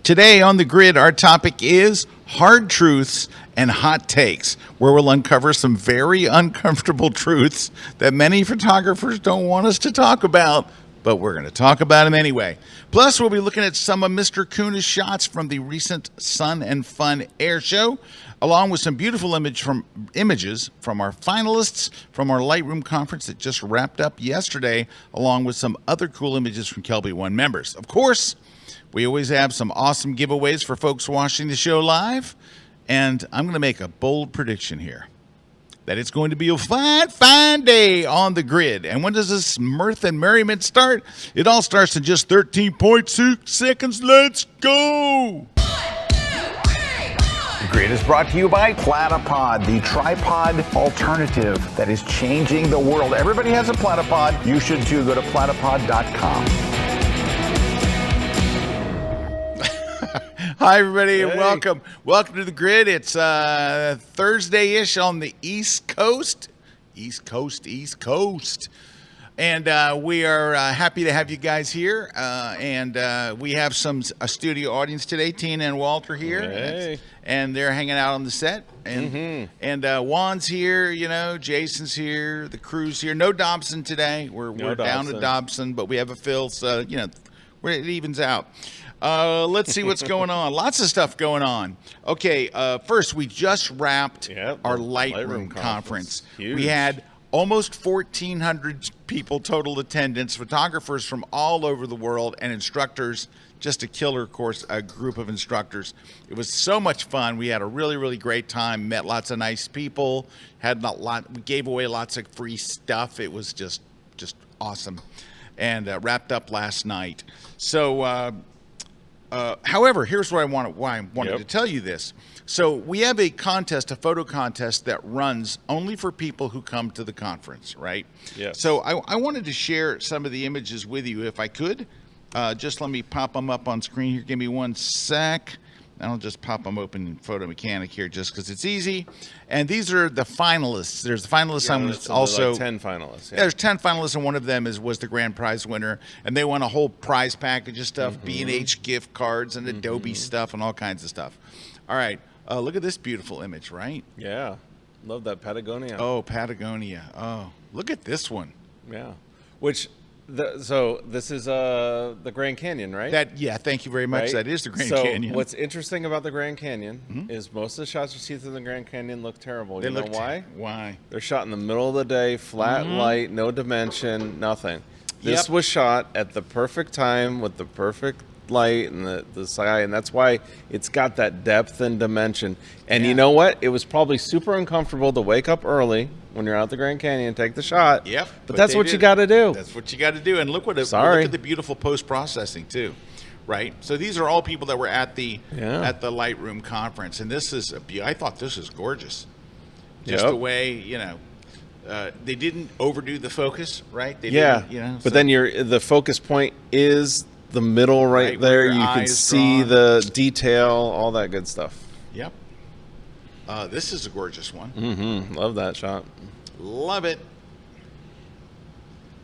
Today on the grid, our topic is hard truths and hot takes, where we'll uncover some very uncomfortable truths that many photographers don't want us to talk about, but we're going to talk about them anyway. Plus, we'll be looking at some of Mr. Kuna's shots from the recent Sun and Fun Air Show, along with some beautiful images from our finalists from our Lightroom Conference that just wrapped up yesterday, along with some other cool images from KelbyOne members. Of course, we always have some awesome giveaways for folks watching the show live, and I'm going to make a bold prediction here that it's going to be a fine, fine day on the grid. And when does this mirth and merriment start? It all starts in just 13.6 seconds. Let's go! The Grid is brought to you by Platypod, the tripod alternative that is changing the world. Everybody has a Platypod. You should too. Go to platypod.com. Hi, everybody, and welcome. Welcome to the grid. It's Thursday-ish on the East Coast. East Coast. And we are happy to have you guys here. And we have a studio audience today. Tina and Walter here. Hey. And they're hanging out on the set. And Juan's here, Jason's here, the crew's here. No Dobson today. We're down to Dobson, but we have a Phil, so, it evens out. Let's see what's going on. Lots of stuff going on. Okay, first, we just wrapped our Lightroom Conference. We had almost 1,400 people total attendance, photographers from all over the world, and instructors. Just a killer course, a group of instructors. It was so much fun. We had a really, really great time. Met lots of nice people. We gave away lots of free stuff. It was just awesome, and wrapped up last night. So. However, here's why I wanted to tell you this. So we have a photo contest that runs only for people who come to the conference, right? Yes. So I wanted to share some of the images with you if I could. Just let me pop them up on screen here. Give me one sec. I'll just pop them open in Photo Mechanic here just because it's easy. And these are the finalists. There's the finalists. Also, like 10 finalists. Yeah, there's 10 finalists, and one of them was the grand prize winner. And they won a whole prize package of stuff, B&H gift cards and Adobe stuff and all kinds of stuff. All right. Look at this beautiful image, right? Yeah. Love that Patagonia. Oh, Patagonia. Oh, look at this one. Yeah. So this is the Grand Canyon, right? Thank you very much. Right? That is the Grand so Canyon. What's interesting about the Grand Canyon is most of the shots you see through the Grand Canyon look terrible. You know why? Why? They're shot in the middle of the day, flat light, no dimension, nothing. This was shot at the perfect time with the perfect light and the sky, and that's why it's got that depth and dimension. And you know what? It was probably super uncomfortable to wake up early when you're out the Grand Canyon, take the shot. Yep. But that's what you got to do. That's what you got to do. And look at the beautiful post-processing too, right? So these are all people that were at the Lightroom Conference, and I thought this was gorgeous. Just the way they didn't overdo the focus, right? They didn't, But then the focus point is the middle right there. You can see the detail, all that good stuff. Yep. This is a gorgeous one. Love that shot. Love it.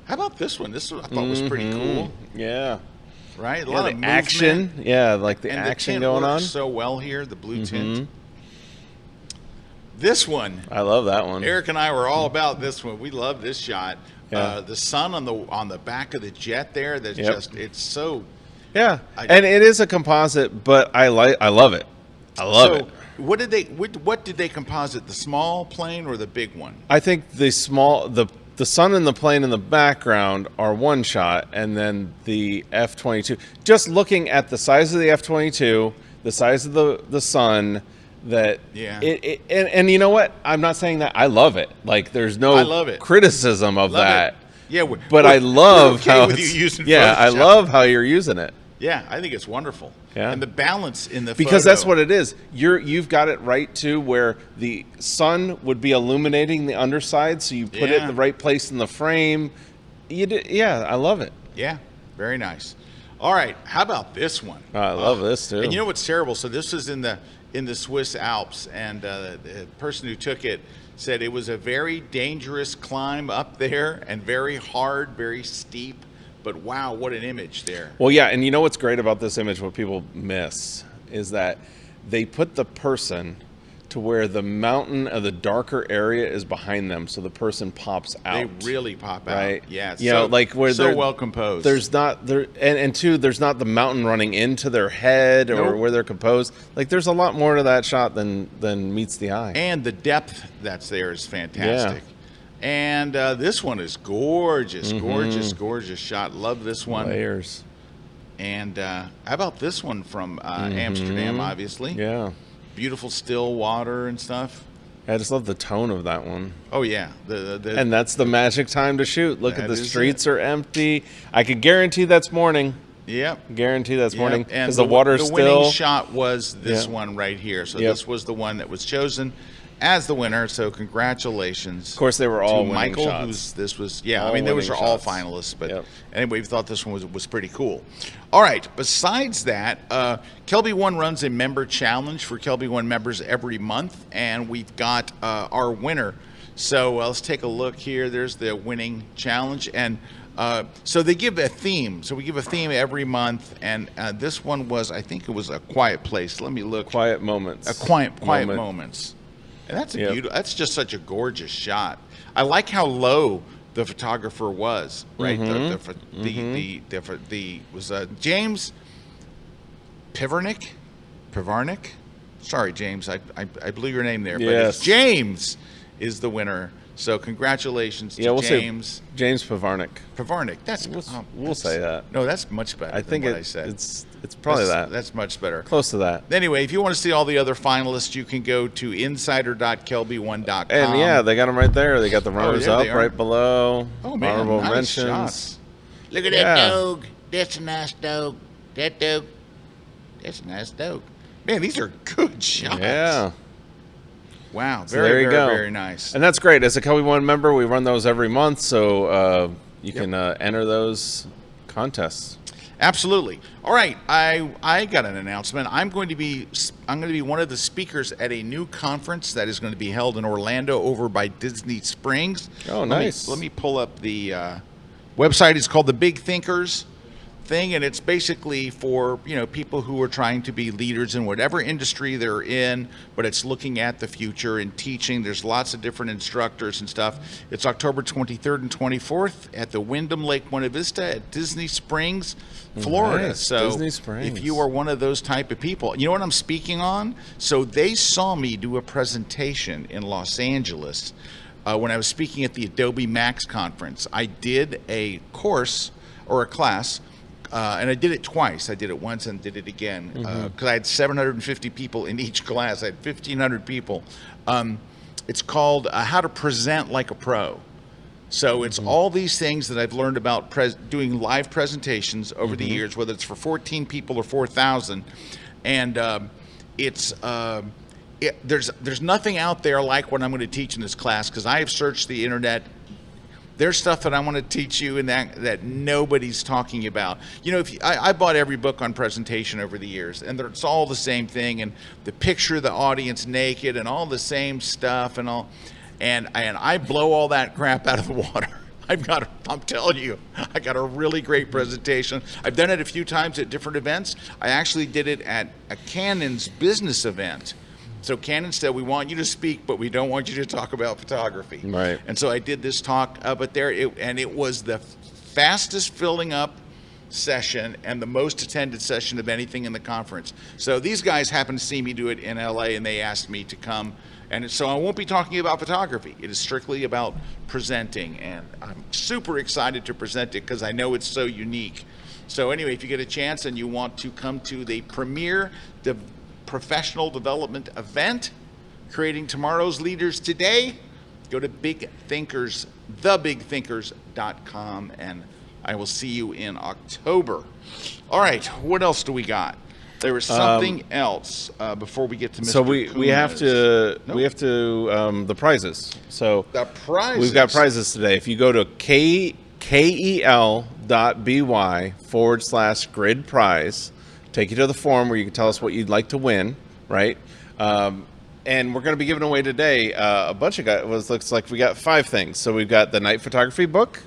How about this one? This one I thought was pretty cool. Yeah. Right? A lot of action. Yeah, like the action going on. So well here, the blue tint. This one. I love that one. Erik and I were all about this one. We love this shot. Yeah. The sun on the back of the jet there. That's it's so. Yeah, and it is a composite, but I love it. I love it. What did they composite? The small plane or the big one? I think the sun and the plane in the background are one shot, and then the F-22. Just looking at the size of the F-22, the size of the sun. And you know what? I'm not saying that I love it. Like there's no criticism of that. Yeah, but I love how I love how you're using it. Yeah, I think it's wonderful. Yeah, and the balance in the because that's what it is. You've got it right too, where the sun would be illuminating the underside, so you put it in the right place in the frame. I love it. Yeah, very nice. All right, how about this one? I love this too. And you know what's terrible? So this is in the Swiss Alps, and the person who took it said it was a very dangerous climb up there and very hard, very steep. but wow, what an image there. Well, yeah, and you know what's great about this image, what people miss, is that they put the person to where the mountain of the darker area is behind them, so the person pops out. They really pop out. Right? Yeah. You know, like where so well composed. There's not there, and two, there's not the mountain running into their head or Nope. where they're composed. Like there's a lot more to that shot than meets the eye. And the depth that's there is fantastic. Yeah. And this one is gorgeous, gorgeous shot. Love this one. Layers. And how about this one from Amsterdam, obviously? Yeah. Beautiful still water and stuff. I just love the tone of that one. Oh, yeah. And that's the magic time to shoot. Look at the streets are empty. I could guarantee that's morning. Yep. Guarantee that's morning. And because the water's the still... winning shot was this one right here. So this was the one that was chosen as the winner. So congratulations. Of course, they were all to winning Michael, shots. This was, all I mean, those are all shots. finalists. But anyway, we thought this one was pretty cool. All right. Besides that, KelbyOne runs a member challenge for KelbyOne members every month. And we've got our winner. So let's take a look here. There's the winning challenge. And so they give a theme. So we give a theme every month. And this one was, I think it was A Quiet Place. Let me look. Quiet moments. A quiet moments. And that's a beautiful. That's just such a gorgeous shot. I like how low the photographer was. Right. The was James Pivarnik. Sorry, James. I blew your name there. But it's James is the winner. So congratulations to James. Say James Pivarnik. Pivarnik. We'll say that. No, that's much better. I think than what I said. It's probably that. That's much better. Close to that. Anyway, if you want to see all the other finalists, you can go to insider.kelbyone.com. And yeah, they got them right there. They got the runners up right below. Oh man, honorable nice mentions. Shots. Look at that dog. That's a nice dog. That dog. That's a nice dog. Man, these are good shots. Yeah. Wow, So there you go. Very nice. And that's great. As a KelbyOne member, we run those every month, so you can enter those contests. Absolutely. All right, I got an announcement. I'm going to be one of the speakers at a new conference that is going to be held in Orlando over by Disney Springs. Oh, nice. Let me pull up the website. It's called the Big Thinkers thing, and it's basically for people who are trying to be leaders in whatever industry they're in, but it's looking at the future and teaching. There's lots of different instructors and stuff. It's October 23rd and 24th at the Wyndham Lake Buena Vista at Disney Springs, Florida. Nice. So Disney Springs. if you are one of those type of people, you know what I'm speaking on? So they saw me do a presentation in Los Angeles when I was speaking at the Adobe Max conference. I did a course or a class. And I did it twice. I did it once and did it again because I had 750 people in each class. I had 1,500 people. It's called How to Present Like a Pro. So it's all these things that I've learned about doing live presentations over the years, whether it's for 14 people or 4,000. And there's nothing out there like what I'm going to teach in this class because I have searched the internet. There's stuff that I want to teach you and that nobody's talking about. I bought every book on presentation over the years, and it's all the same thing, and the picture of the audience naked and all the same stuff and all, and I blow all that crap out of the water. I'm telling you, I got a really great presentation. I've done it a few times at different events. I actually did it at a Canon's business event. So Canon said, we want you to speak, but we don't want you to talk about photography. Right. And so I did this talk it was the fastest filling up session and the most attended session of anything in the conference. So these guys happened to see me do it in LA and they asked me to come. And so I won't be talking about photography. It is strictly about presenting. And I'm super excited to present it because I know it's so unique. So anyway, if you get a chance and you want to come to the premier professional development event, Creating Tomorrow's Leaders Today, go to thebigthinkers.com, and I will see you in October. All right, what else do we got? There was something else before we get to Mr. So we have to the prizes. So the prizes. We've got prizes today. If you go to kel.by/grid prize, take you to the form where you can tell us what you'd like to win, right? And we're going to be giving away today a bunch of guys. Looks like we got 5 things. So we've got the night photography book,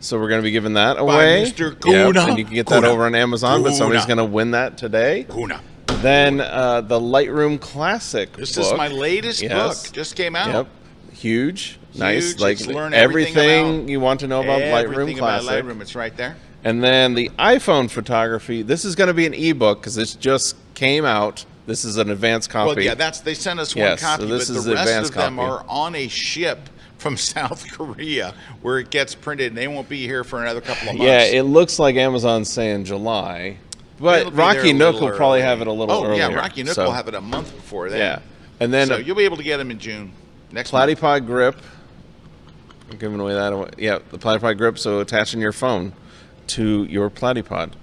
So we're going to be giving that away. Mr. Kuna. And you can get that over on Amazon, but somebody's going to win that today. Kuna. Then the Lightroom Classic This book. is my latest book. Just came out. Yep. Huge. Nice. Like learn everything you want to know about Lightroom Classic. About Lightroom. It's right there. And then the iPhone photography. This is going to be an ebook because this just came out. This is an advanced copy. Well, yeah, they sent us one copy, so this but is the rest advanced of them copy. are on a ship from South Korea where it gets printed, and they won't be here for another couple of months. Yeah, it looks like Amazon's saying July, but Rocky Nook will probably have it a little earlier. Oh, yeah, Rocky Nook will have it a month before that. Yeah, and then so you'll be able to get them in June. Next month. Platypod grip. I'm giving away that away. Yeah, the Platypod grip, so attaching your phone to your Platypod.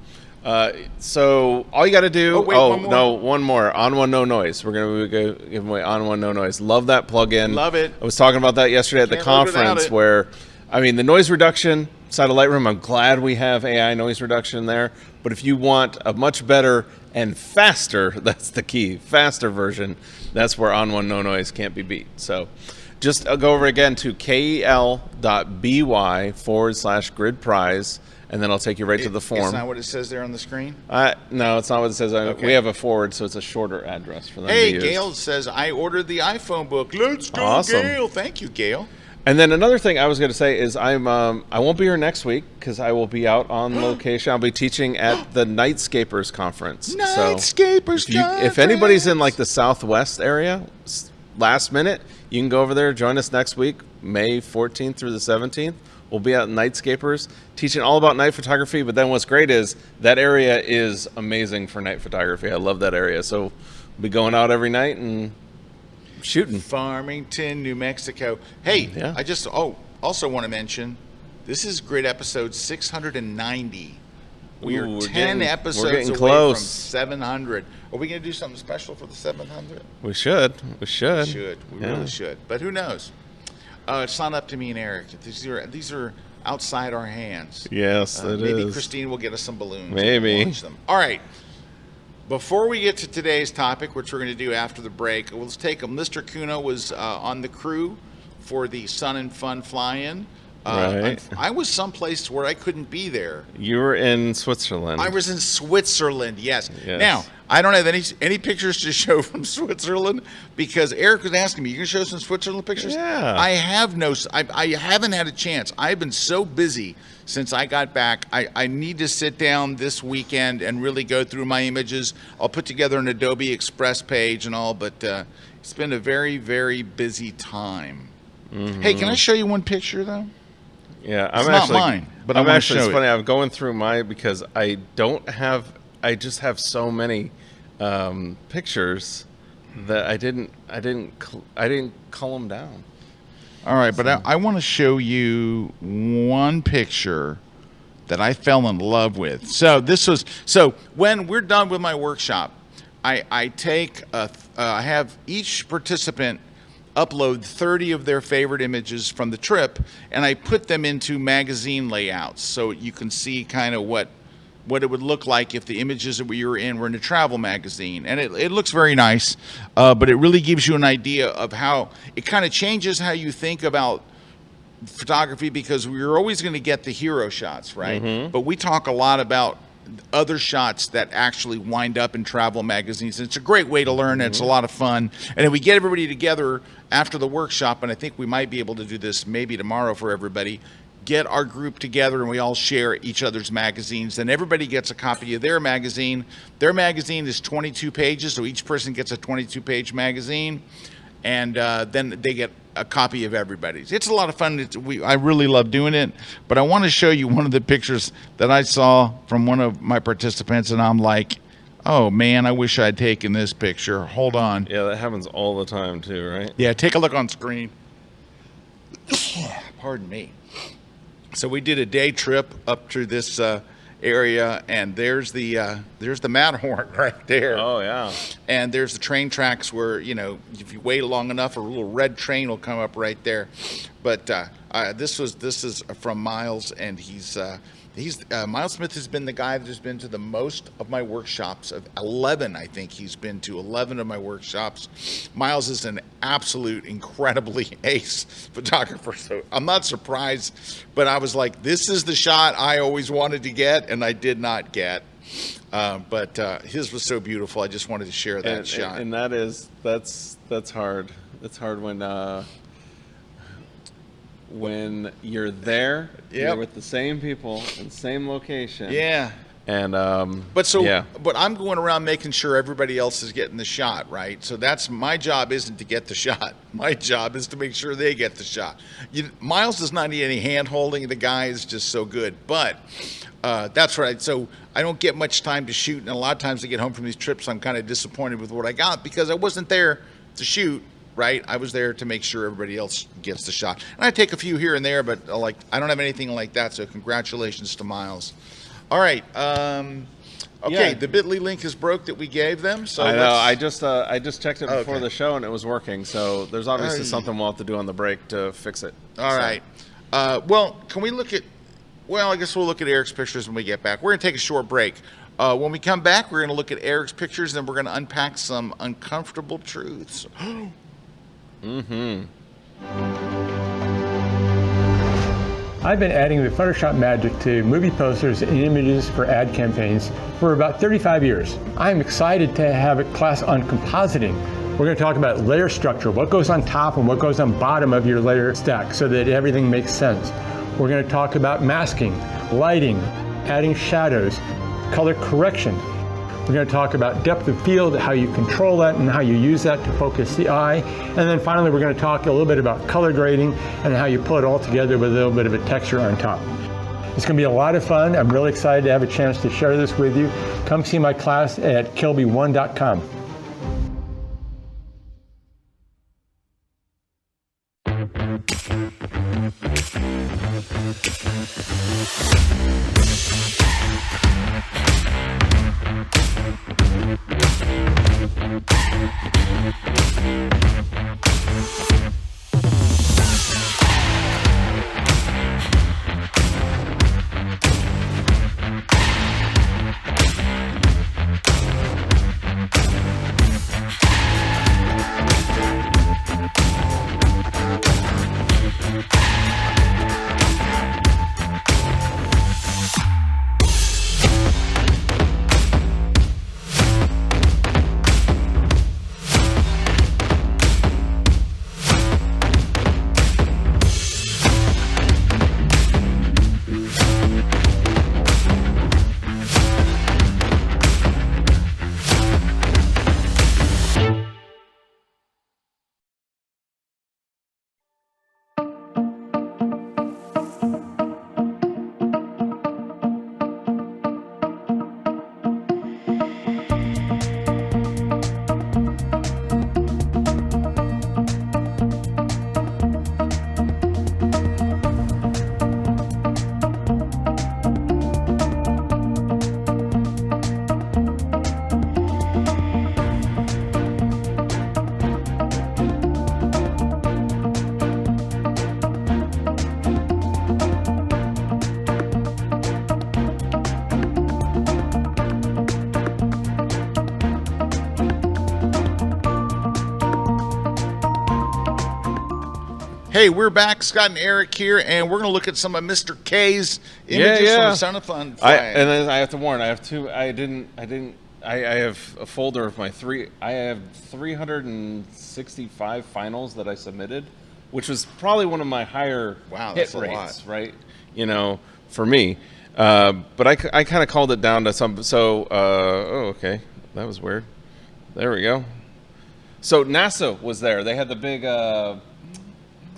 So all you got to do. One more. On One No Noise. We're gonna be giving away On One No Noise. Love that plugin. Love it. I was talking about that yesterday at the conference where, I mean, the noise reduction side of Lightroom. I'm glad we have AI noise reduction there. But if you want a much better and faster, that's the key, faster version. That's where On One No Noise can't be beat. So just go over again to kel.by/grid prize. And then I'll take you right to the form. It's not what it says there on the screen? No, it's not what it says. Okay. We have a forward, so it's a shorter address for them to use. Gail says, I ordered the iPhone book. Let's go, Awesome. Gail. Thank you, Gail. And then another thing I was going to say is I won't be here next week because I will be out on location. I'll be teaching at the Nightscapers Conference. Nightscapers Conference. If anybody's in like the Southwest area, last minute, you can go over there. Join us next week, May 14th through the 17th. We'll be at Nightscapers teaching all about night photography. But then what's great is that area is amazing for night photography. I love that area. So we'll be going out every night and shooting. Farmington, New Mexico. Hey, Yeah. I just also want to mention, this is grid episode 690. We are 10 episodes away from 700. Are we going to do something special for the 700? We should. We really should. But who knows? It's not up to me and Erik. These are outside our hands. Yes, maybe Christine will get us some balloons. Maybe. Launch them. All right. Before we get to today's topic, which we're going to do after the break, let's take them. Mr. Kuna was on the crew for the Sun and Fun fly-in. Right. I was someplace where I couldn't be there. You were in Switzerland. I was in Switzerland, yes. Now, I don't have any pictures to show from Switzerland because Erik was asking me, you can show some Switzerland pictures? Yeah. I haven't had a chance. I've been so busy since I got back. I need to sit down this weekend and really go through my images. I'll put together an Adobe Express page and all, but it's been a very, very busy time. Mm-hmm. Hey, can I show you one picture, though? Yeah, it's not mine, but I'm actually. It's funny. I'm going through mine because I just have so many pictures that I didn't cull them down. All right, but I want to show you one picture that I fell in love with. So when we're done with my workshop, I have each participant upload 30 of their favorite images from the trip, and I put them into magazine layouts so you can see kind of what it would look like if the images that we were in were in a travel magazine. And it looks very nice, but it really gives you an idea of how it kind of changes how you think about photography, because we're always going to get the hero shots, right? Mm-hmm. But we talk a lot about other shots that actually wind up in travel magazines. It's a great way to learn, and it's a lot of fun. And if we get everybody together after the workshop, and I think we might be able to do this maybe tomorrow for everybody, get our group together and we all share each other's magazines. Then everybody gets a copy of their magazine. Their magazine is 22 pages, so each person gets a 22-page magazine, and then they get a copy of everybody's. It's a lot of fun. I really love doing it, but I want to show you one of the pictures that I saw from one of my participants, and I'm like, oh man, I wish I'd taken this picture. Hold on. Yeah, that happens all the time too, right? Yeah, take a look on screen. Pardon me. So we did a day trip up to this area, and there's the Matterhorn right there. Oh yeah. And there's the train tracks where, if you wait long enough, a little red train will come up right there. But this is from Miles, and Miles Smith has been the guy that has been to the most of my workshops. Of 11, I think he's been to 11 of my workshops. Miles is an absolute incredibly ace photographer, so I'm not surprised. But I was like, this is the shot I always wanted to get, and I did not get. But his was so beautiful. I just wanted to share that shot. And that's hard. It's hard when you're there, you're with the same people in the same location. Yeah. And but I'm going around making sure everybody else is getting the shot, right? So that's my job. Isn't to get the shot. My job is to make sure they get the shot. Miles does not need any hand holding. The guy is just so good. But that's right. So I don't get much time to shoot, and a lot of times I get home from these trips, I'm kind of disappointed with what I got because I wasn't there to shoot. Right, I was there to make sure everybody else gets the shot, and I take a few here and there, but I don't have anything like that. So congratulations to Miles. All right, okay, the Bitly link is broke that we gave them. So I know. I just checked it before the show and it was working. So there's obviously something we'll have to do on the break to fix it. All right. Well, can we look at? Well, I guess we'll look at Erik's pictures when we get back. We're gonna take a short break. When we come back, we're gonna look at Erik's pictures, and then we're gonna unpack some uncomfortable truths. I've been adding the Photoshop magic to movie posters and images for ad campaigns for about 35 years. I'm excited to have a class on compositing. We're going to talk about layer structure, what goes on top and what goes on bottom of your layer stack so that everything makes sense. We're going to talk about masking, lighting, adding shadows, color correction. We're going to talk about depth of field, how you control that and how you use that to focus the eye. And then finally, we're going to talk a little bit about color grading and how you pull it all together with a little bit of a texture on top. It's going to be a lot of fun. I'm really excited to have a chance to share this with you. Come see my class at KelbyOne.com. Hey, we're back, Scott and Erik here, and we're going to look at some of Mr. K's images from the Son of Fun flag. And then I have to warn, I have a folder of I have 365 finals that I submitted, which was probably one of my higher hit rates, right? You know, for me. But I kind of called it down to some, so, okay, that was weird. There we go. So NASA was there. They had the big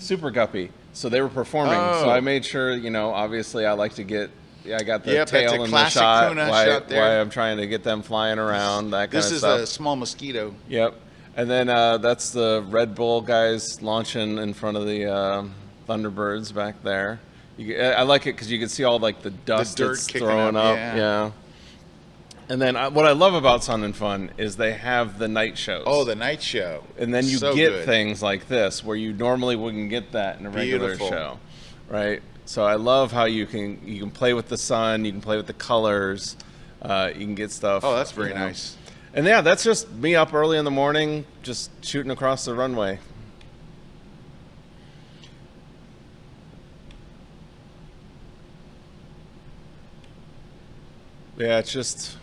Super Guppy, so they were performing. So I made sure, you know, obviously I like to get, I got the tail in the shot, why I'm trying to get them flying around, that kind of stuff. This is a small mosquito. Yep. And then that's the Red Bull guys launching in front of the Thunderbirds back there. I like it because you can see all like the dust that's throwing up. Yeah. And then what I love about Sun and Fun is they have the night shows. Oh, the night show. And then you get things like this where you normally wouldn't get that in a regular show, right? So I love how you can play with the sun, you can play with the colors, you can get stuff. Oh, that's very nice. And yeah, that's just me up early in the morning, just shooting across the runway. Yeah, it's just,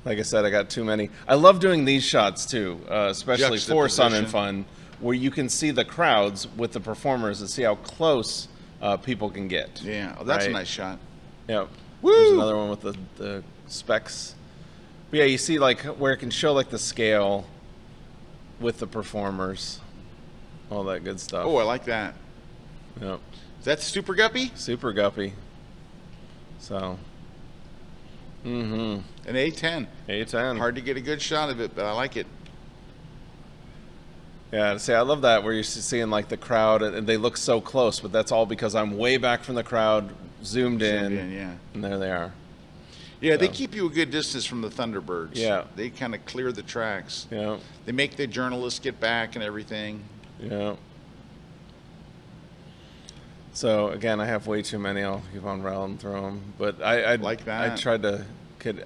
like I said, I got too many. I love doing these shots too, especially for Sun and Fun, where you can see the crowds with the performers and see how close people can get. Yeah, oh, that's a nice shot. Yeah. Woo! There's another one with the specs. But yeah, you see like where it can show like the scale with the performers, all that good stuff. Oh, I like that. Yep. Is that Super Guppy? Super Guppy. So. An A10. A10. Hard to get a good shot of it, but I like it. Yeah, see, I love that where you're seeing like the crowd and they look so close, but that's all because I'm way back from the crowd, zoomed in, yeah. And there they are. Yeah, they keep you a good distance from the Thunderbirds. Yeah. They kind of clear the tracks. Yeah. They make the journalists get back and everything. Yeah. So again, I have way too many. I'll keep on rattling through them, but I like that. I tried to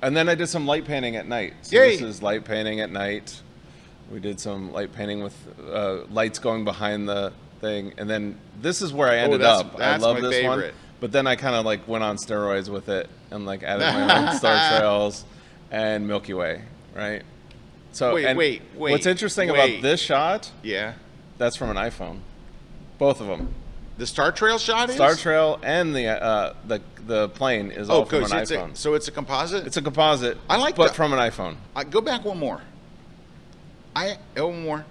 and then I did some light painting at night. So Yay! This is light painting at night. We did some light painting with lights going behind the thing, and then this is where I ended up. That's I love my this favorite. one, but then I kind of like went on steroids with it and like added my own star trails and Milky Way, right? So wait. What's interesting about this shot? Yeah. That's from an iPhone, both of them. The Star Trail shot is? Star Trail and the plane is all from an iPhone. So it's a composite? It's a composite, I like but that. from an iPhone. Go back one more. One more.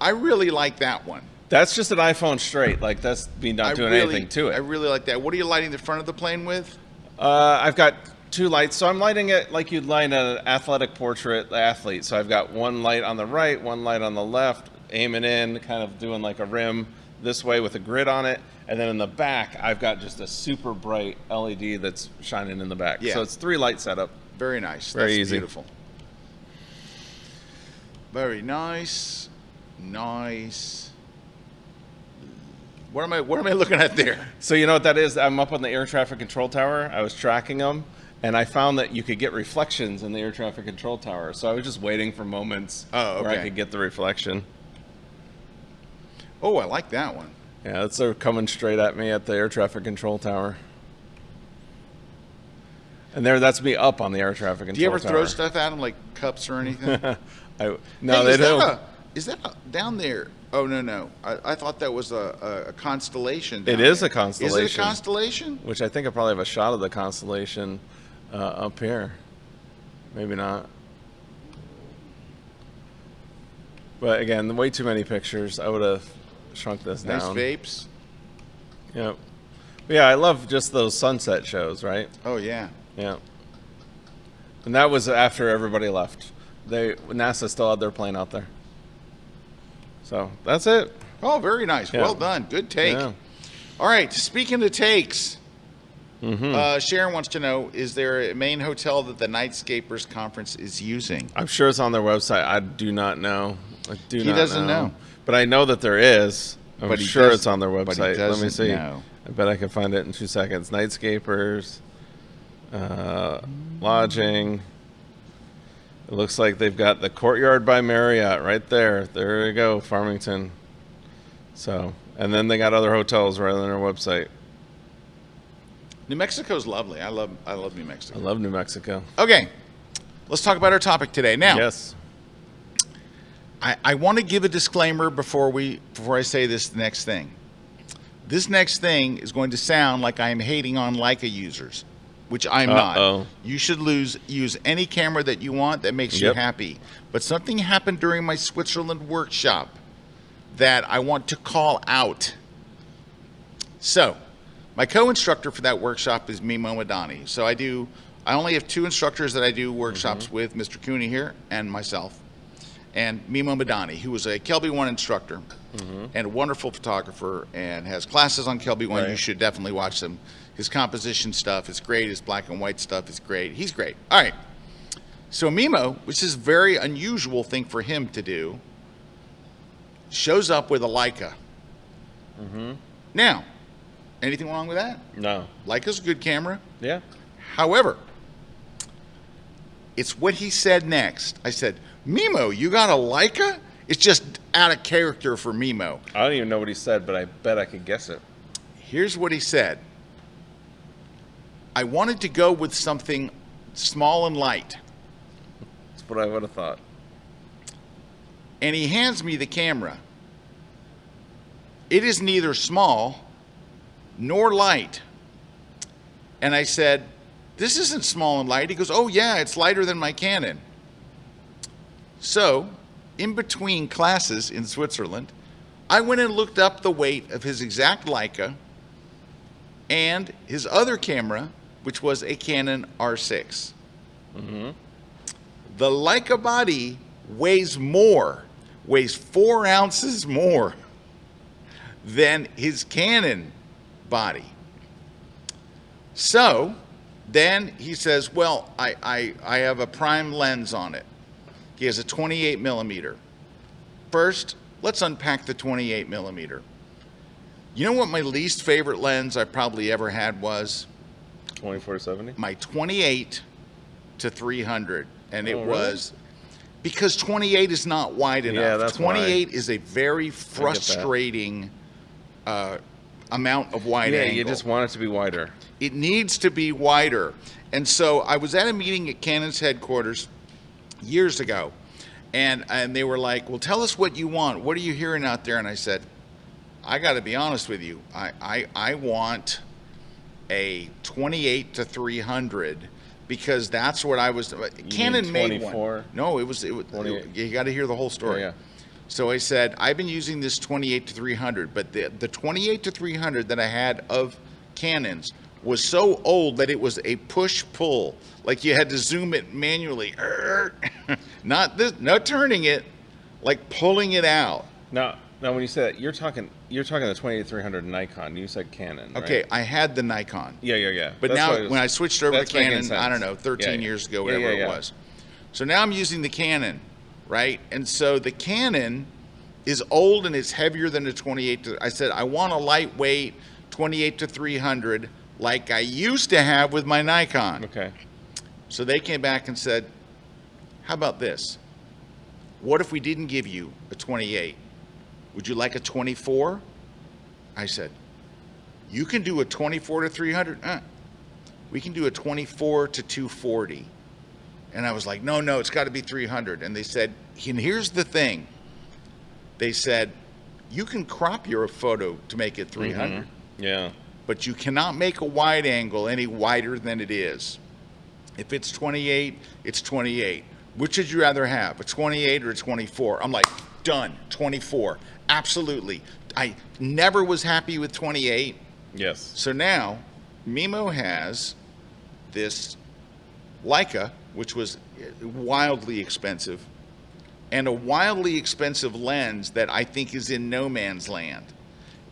I really like that one. That's just an iPhone straight. Like that's me not doing anything to it. I really like that. What are you lighting the front of the plane with? I've got two lights. So I'm lighting it like you'd light an athletic portrait athlete. So I've got one light on the right, one light on the left, aiming in, kind of doing like a rim this way with a grid on it, and then in the back I've got just a super bright LED that's shining in the back. Yeah. So it's 3 light setup. Very nice. Very That's easy. Beautiful. Very nice. Nice. What am I looking at there? So you know what that is? I'm up on the air traffic control tower. I was tracking them, and I found that you could get reflections in the air traffic control tower. So I was just waiting for moments where I could get the reflection. Oh, I like that one. Yeah, they're coming straight at me at the air traffic control tower. And that's me up on the air traffic control tower. Do you ever throw stuff at them, like cups or anything? No, they don't. Is that down there? Oh, no. I thought that was a constellation. It is a constellation. Is it a constellation? Which I think I probably have a shot of the constellation up here. Maybe not. But again, way too many pictures. I would have shrunk this down. Nice vapes. Yep. But yeah, I love just those sunset shows, right? Oh, yeah. Yeah. And that was after everybody left. NASA still had their plane out there. So that's it. Oh, very nice. Yeah. Well done. Good take. Yeah. All right. Speaking of takes, Sharon wants to know, is there a main hotel that the Nightscapers Conference is using? I'm sure it's on their website. I do not know. He doesn't know. But I know that there is. I'm sure it's on their website. Let me see. Know. I bet I can find it in 2 seconds. Nightscapers, lodging. It looks like they've got the Courtyard by Marriott right there. There you go, Farmington. So, and then they got other hotels right on their website. New Mexico's lovely. I love New Mexico. I love New Mexico. Okay, let's talk about our topic today. Now, Yes. I want to give a disclaimer before I say this next thing. This next thing is going to sound like I am hating on Leica users, which I'm not. You should use any camera that you want that makes you happy. But something happened during my Switzerland workshop that I want to call out. So, my co-instructor for that workshop is Mimo Madani. So I only have 2 instructors that I do workshops with, Mr. Kuna here and myself. And Mimo Madani, who was a KelbyOne instructor and a wonderful photographer and has classes on KelbyOne. You should definitely watch them. His composition stuff is great. His black and white stuff is great. He's great. All right. So Mimo, which is a very unusual thing for him to do, shows up with a Leica. Now, Anything wrong with that? No. Leica's a good camera. Yeah. However, it's what he said next. I said, Mimo, you got a Leica? It's just out of character for Mimo. I don't even know what he said, but I bet I could guess it. Here's what he said. I wanted to go with something small and light. That's what I would have thought. And he hands me the camera. It is neither small nor light. And I said, this isn't small and light. He goes, oh yeah, it's lighter than my Canon. So, in between classes in Switzerland, I went and looked up the weight of his exact Leica and his other camera, which was a Canon R6. Mm-hmm. The Leica body weighs 4 ounces more than his Canon body. So then he says, well, I have a prime lens on it. He has a 28 millimeter. First, let's unpack the 28 millimeter. You know what my least favorite lens I probably ever had was? 24-70? My 28 to 300. And it really? was, because 28 is not wide enough. Yeah, that's 28 why. is a very frustrating amount of wide angle. Yeah, you just want it to be wider. It needs to be wider. And so I was at a meeting at Canon's headquarters years ago, and they were like, well, tell us what you want. What are you hearing out there? And I said, I got to be honest with you. I want a 28 to 300 because that's what I was. Canon made one. No, it was you got to hear the whole story. Yeah. So I said, I've been using this 28 to 300, but the 28 to 300 that I had of Canon's was so old that it was a push-pull. Like you had to zoom it manually. Not turning it, like pulling it out. Now when you say that, you're talking the 28-300 Nikon. You said Canon, right? Okay, I had the Nikon. Yeah. But that's now when I switched over to Canon, I don't know, 13 Yeah. years ago, whatever it was. So now I'm using the Canon, right? And so the Canon is old and it's heavier than the 28 to, I said, I want a lightweight 28 to 300 like I used to have with my Nikon. Okay. So they came back and said, how about this? What if we didn't give you a 28? Would you like a 24? I said, you can do a 24 to 300? We can do a 24 to 240. And I was like, no, it's got to be 300. And they said, and here's the thing. They said, you can crop your photo to make it 300. Mm-hmm. Yeah. But you cannot make a wide angle any wider than it is. If it's 28, it's 28. Which would you rather have, a 28 or a 24? I'm like, done, 24. Absolutely. I never was happy with 28. Yes. So now, Mimo has this Leica, which was wildly expensive, and a wildly expensive lens that I think is in no man's land.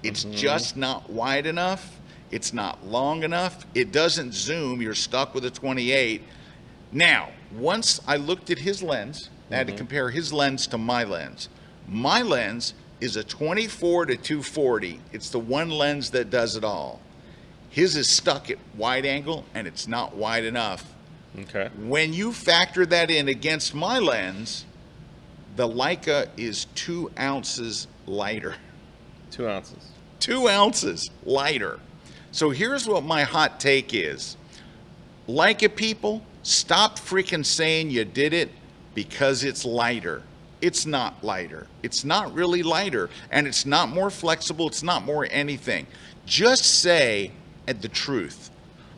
It's just not wide enough. It's not long enough. It doesn't zoom. You're stuck with a 28. Now, once I looked at his lens, I had to compare his lens to my lens. My lens is a 24 to 240. It's the one lens that does it all. His is stuck at wide angle, and it's not wide enough. Okay. When you factor that in against my lens, the Leica is 2 ounces lighter. 2 ounces. 2 ounces lighter. So here's what my hot take is. Leica people, stop freaking saying you did it because it's lighter. It's not lighter. It's not really lighter, and it's not more flexible. It's not more anything. Just say the truth.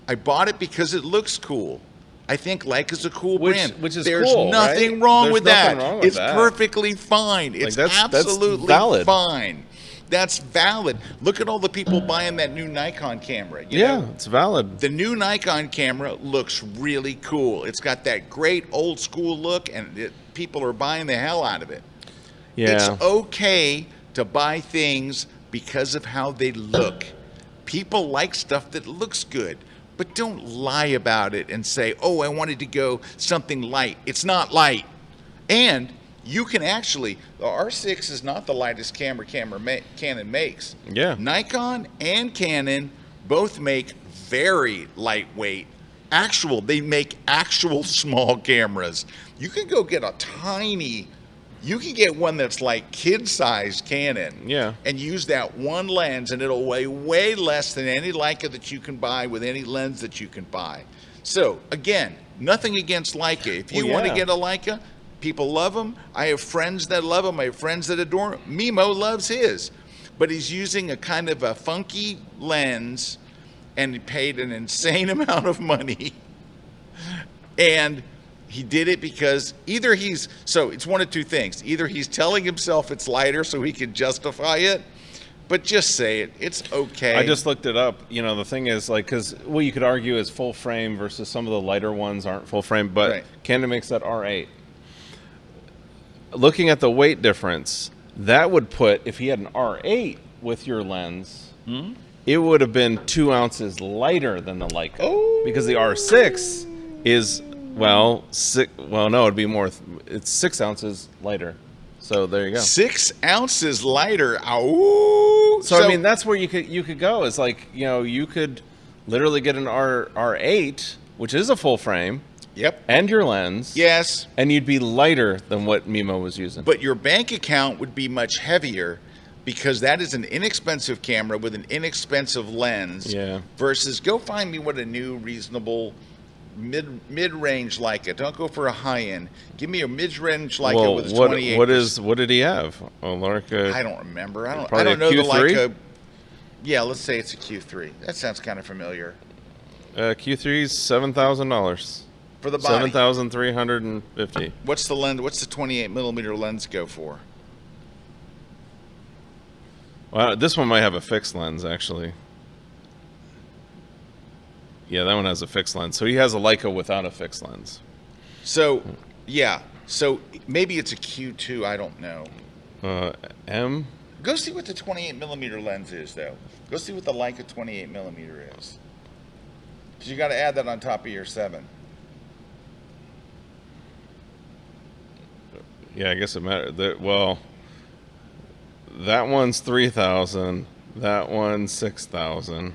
I bought it because it looks cool. I think Leica's a cool brand. Which is There's cool, nothing right? wrong There's with nothing that. wrong with It's that. perfectly fine. It's that's absolutely valid. fine. That's valid. Look at all the people buying that new Nikon camera. You know? It's valid. The new Nikon camera looks really cool. It's got that great old school look, and people are buying the hell out of it. Yeah. It's okay to buy things because of how they look. People like stuff that looks good, but don't lie about it and say, oh, I wanted to go something light. It's not light. And you can actually, the R6 is not the lightest camera Canon makes. Yeah. Nikon and Canon Both make very lightweight, they make actual small cameras. You can go get you can get one that's like kid-sized Canon, and use that one lens, and it'll weigh way less than any Leica that you can buy with any lens that you can buy. So again, nothing against Leica. If you want to get a Leica, people love them. I have friends that love them. I have friends that adore them. Mimo loves his, but he's using a kind of a funky lens, and he paid an insane amount of money, and he did it because so it's one of two things. Either he's telling himself it's lighter so he can justify it, but just say it. It's okay. I just looked it up. You know, the thing is, like, because what you could argue is full frame versus some of the lighter ones aren't full frame, but Canon makes that R8. Looking at the weight difference, that would put, if he had an R8 with your lens, it would have been 2 ounces lighter than the Leica. Because the R6 is, no, it'd be more, it's 6 ounces lighter. So there you go. 6 ounces lighter. Oh. So I mean, that's where you could go. It's like, you know, you could literally get an R8, which is a full frame. Yep. And your lens. Yes. And you'd be lighter than what Mimo was using. But your bank account would be much heavier because that is an inexpensive camera with an inexpensive lens. Yeah. Versus, go find me what a new, reasonable, mid-range Leica. Don't go for a high-end. Give me a mid-range Leica with a 28. What did he have? A Leica? I don't remember. I don't Probably know a the Q3? Leica. Yeah, let's say it's a Q3. That sounds kind of familiar. Q3 is $7,000. For the body. $7,350. What's the lens? What's the 28 millimeter lens go for? Well, this one might have a fixed lens, actually. Yeah, that one has a fixed lens. So he has a Leica without a fixed lens. So, yeah. So maybe it's a Q2. I don't know. M? Go see what the 28 millimeter lens is, though. Go see what the Leica 28 millimeter is. Because you got to add that on top of your 7. Yeah, I guess it matters. Well, that one's 3,000. That one's 6,000.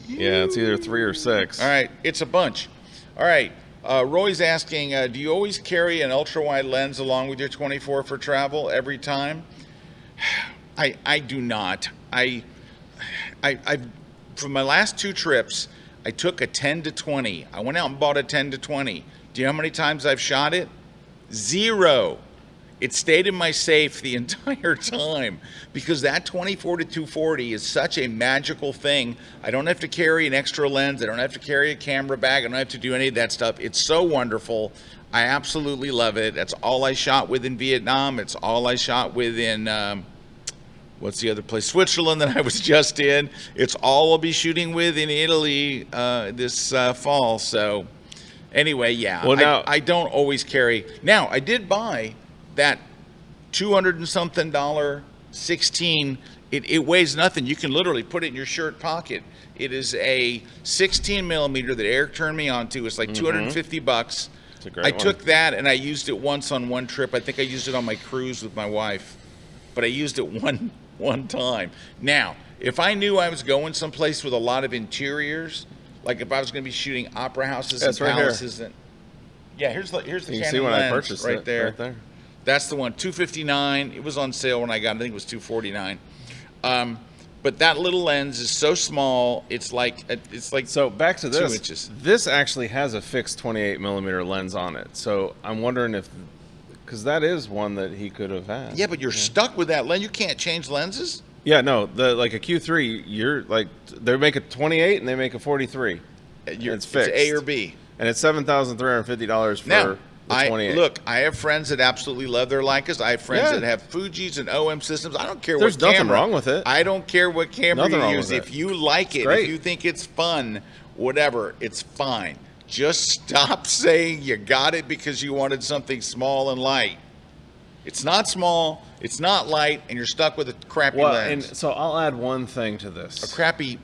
Yeah, it's either 3 or 6. All right, it's a bunch. All right, Roy's asking, do you always carry an ultra-wide lens along with your 24 for travel every time? I do not. I for my last 2 trips, I took a 10 to 20. I went out and bought a 10 to 20. Do you know how many times I've shot it? 0. It stayed in my safe the entire time because that 24 to 240 is such a magical thing. I don't have to carry an extra lens. I don't have to carry a camera bag. I don't have to do any of that stuff. It's so wonderful. I absolutely love it. That's all I shot with in Vietnam. It's all I shot with in, what's the other place? Switzerland that I was just in. It's all I'll be shooting with in Italy this fall. So anyway, yeah, well, now, I don't always carry. Now, I did buy that $200 and something 16. It weighs nothing. You can literally put it in your shirt pocket. It is a 16 millimeter that Erik turned me on to. It's like $250. It's a great I one. took that and I used it once on one trip. I think I used it on my cruise with my wife, but I used it one time. Now, if I knew I was going someplace with a lot of interiors, like if I was going to be shooting opera houses and palaces, and here's the you Canon can see when lens I purchased right it, there. right there. That's the one, $259. It was on sale when I got it. I think it was $249. But that little lens is so small. It's like So back to 2 this. inches. This actually has a fixed 28 millimeter lens on it. So I'm wondering if, because that is one that he could have had. Yeah, but you're stuck with that lens. You can't change lenses. Yeah, no, like a Q3, you're like, they make a 28 and they make a 43. It's fixed. It's A or B. And it's $7,350 for Now, the 28. Look, I have friends that absolutely love their Leicas. I have friends that have Fujis and OM systems. I don't care There's what camera. nothing wrong with it. I don't care what camera Nothing you wrong use. with If it. you like it, great. if you think it's fun, whatever, it's fine. Just stop saying you got it because you wanted something small and light. It's not small, it's not light, and you're stuck with a crappy lens. And so I'll add one thing to this. A crappy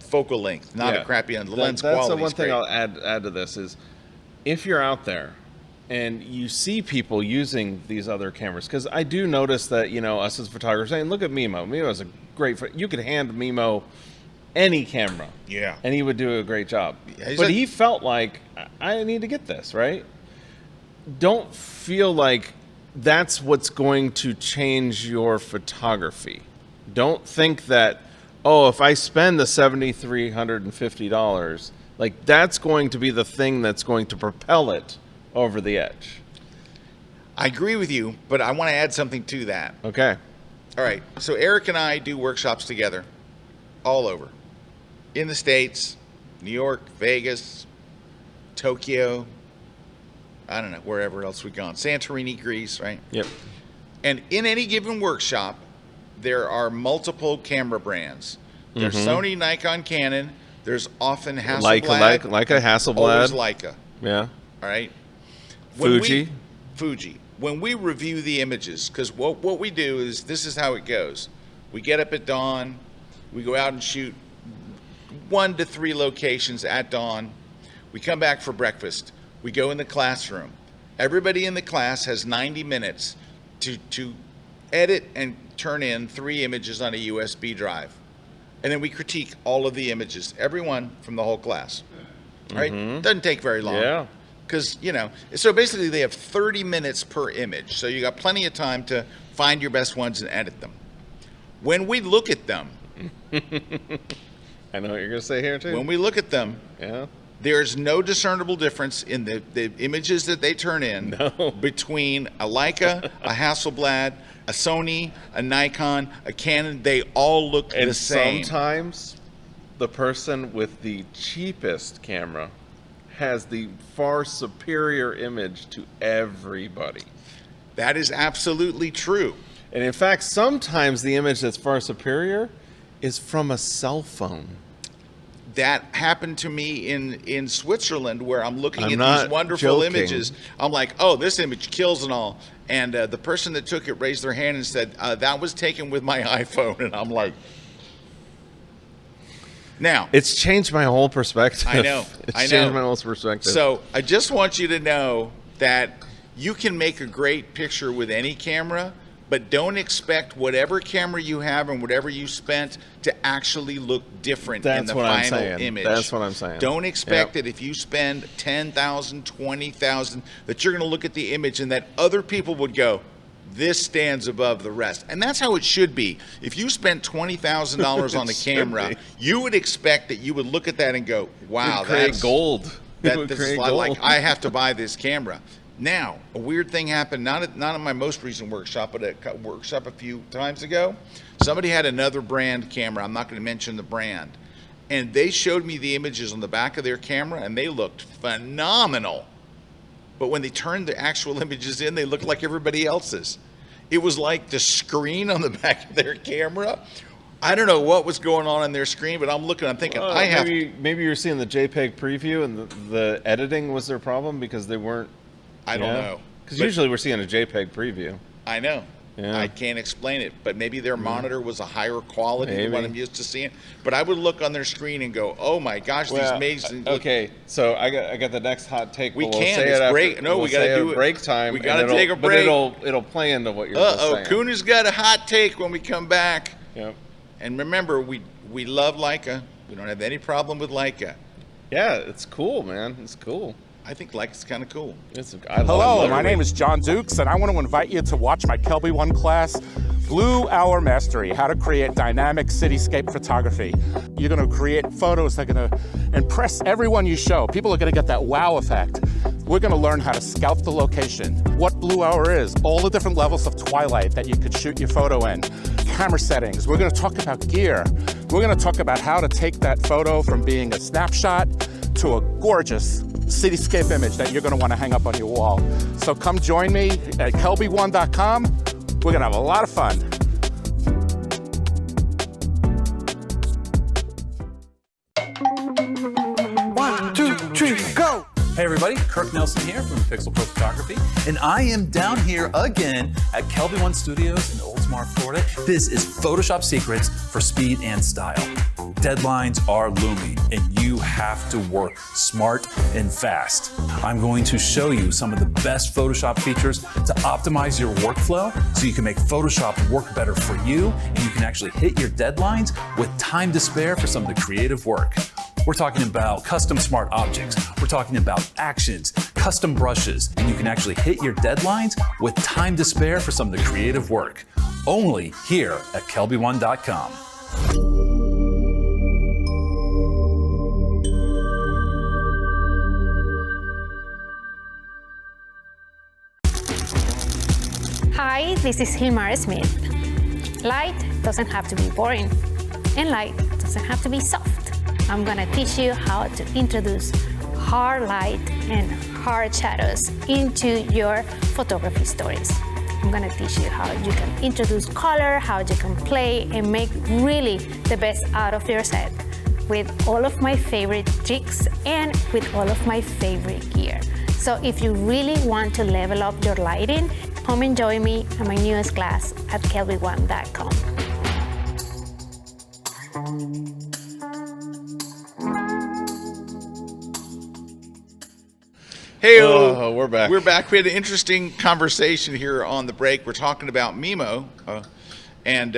focal length, not a crappy lens quality. That's the one thing I'll add to this is, if you're out there and you see people using these other cameras, because I do notice that, you know, us as photographers saying, look at Mimo. Mimo's a great, you could hand Mimo any camera. Yeah. And he would do a great job. Yeah, but he felt like, I need to get this, right? Don't feel like that's what's going to change your photography. Don't think that, oh, if I spend the $7,350, like that's going to be the thing that's going to propel it over the edge. I agree with you, but I want to add something to that. Okay. All right. So Erik and I do workshops together all over. In the States, New York, Vegas, Tokyo, I don't know, wherever else we've gone. Santorini, Greece, right? Yep. And in any given workshop, there are multiple camera brands. There's Sony, Nikon, Canon. There's often Hasselblad. Leica, Hasselblad. Always Leica. Yeah. All right. Fuji. When we review the images, because what we do is, this is how it goes. We get up at dawn. We go out and shoot 1 to 3 locations at dawn. We come back for breakfast. We go in the classroom. Everybody in the class has 90 minutes to edit and turn in 3 images on a USB drive. And then we critique all of the images, everyone from the whole class. Right? Doesn't take very long. Yeah. Because, so basically they have 30 minutes per image. So you got plenty of time to find your best ones and edit them. When we look at them, I know what you're going to say here too. when we look at them, Yeah. there's no discernible difference in the images that they turn in between a Leica, a Hasselblad, a Sony, a Nikon, a Canon. They all look And the same. sometimes the person with the cheapest camera has the far superior image to everybody. That is absolutely true. And in fact, sometimes the image that's far superior is from a cell phone. That happened to me in Switzerland, where I'm looking I'm at not these wonderful joking. images. I'm like, oh, this image kills and all. And the person that took it raised their hand and said, that was taken with my iPhone. And I'm like, now. It's changed my whole perspective. I know. It's changed my whole perspective. So I just want you to know that you can make a great picture with any camera, but don't expect whatever camera you have and whatever you spent to actually look different in the final image. That's what I'm saying. Don't expect that if you spend $10,000, $20,000, that you're going to look at the image and that other people would go, this stands above the rest. And that's how it should be. If you spent $20,000 on the camera, you would expect that you would look at that and go, wow, that's gold. That's like, I have to buy this camera. Now, a weird thing happened, not at my most recent workshop, but at a workshop a few times ago. Somebody had another brand camera. I'm not going to mention the brand. And they showed me the images on the back of their camera, and they looked phenomenal. But when they turned the actual images in, they looked like everybody else's. It was like the screen on the back of their camera. I don't know what was going on their screen, but I'm looking, I'm thinking, Maybe you're seeing the JPEG preview and the editing was their problem because they weren't. I don't know. Because usually we're seeing a JPEG preview. I know. Yeah. I can't explain it, but maybe their monitor was a higher quality than what I'm used to seeing. But I would look on their screen and go, "Oh my gosh, these amazing!" Okay, so I got the next hot take. We we'll can. say It's it break. after, No, we'll we got to do it. Break time. We got to take a break. But it'll play into what you're saying. Kuna's got a hot take when we come back. Yep. And remember, we love Leica. We don't have any problem with Leica. Yeah, it's cool, man. It's cool. I think Leica's kind of cool. Hello, my name is John Dukes, and I want to invite you to watch my KelbyOne class, Blue Hour Mastery, how to create dynamic cityscape photography. You're going to create photos that are going to impress everyone you show. People are going to get that wow effect. We're going to learn how to scout the location, what Blue Hour is, all the different levels of twilight that you could shoot your photo in, camera settings. We're going to talk about gear. We're going to talk about how to take that photo from being a snapshot to a gorgeous cityscape image that you're going to want to hang up on your wall. So come join me at KelbyOne.com. We're going to have a lot of fun. One, two, three, go! Hey everybody, Kirk Nelson here from Pixel Pro Photography, and I am down here again at KelbyOne Studios in Oldsmar, Florida. This is Photoshop Secrets for Speed and Style. Deadlines are looming, and you have to work smart and fast. I'm going to show you some of the best Photoshop features to optimize your workflow so you can make Photoshop work better for you, and you can actually hit your deadlines with time to spare for some of the creative work. We're talking about custom smart objects. We're talking about actions, custom brushes, and you can actually hit your deadlines with time to spare for some of the creative work. Only here at KelbyOne.com. Hi, this is Hilmar Smith. Light doesn't have to be boring, and light doesn't have to be soft. I'm gonna teach you how to introduce hard light and hard shadows into your photography stories. I'm gonna teach you how you can introduce color, how you can play and make really the best out of your set with all of my favorite tricks and with all of my favorite gear. So if you really want to level up your lighting, come and join me at my newest class at KelbyOne.com. Hey, we're back. We're back. We had an interesting conversation here on the break. We're talking about Mimo, and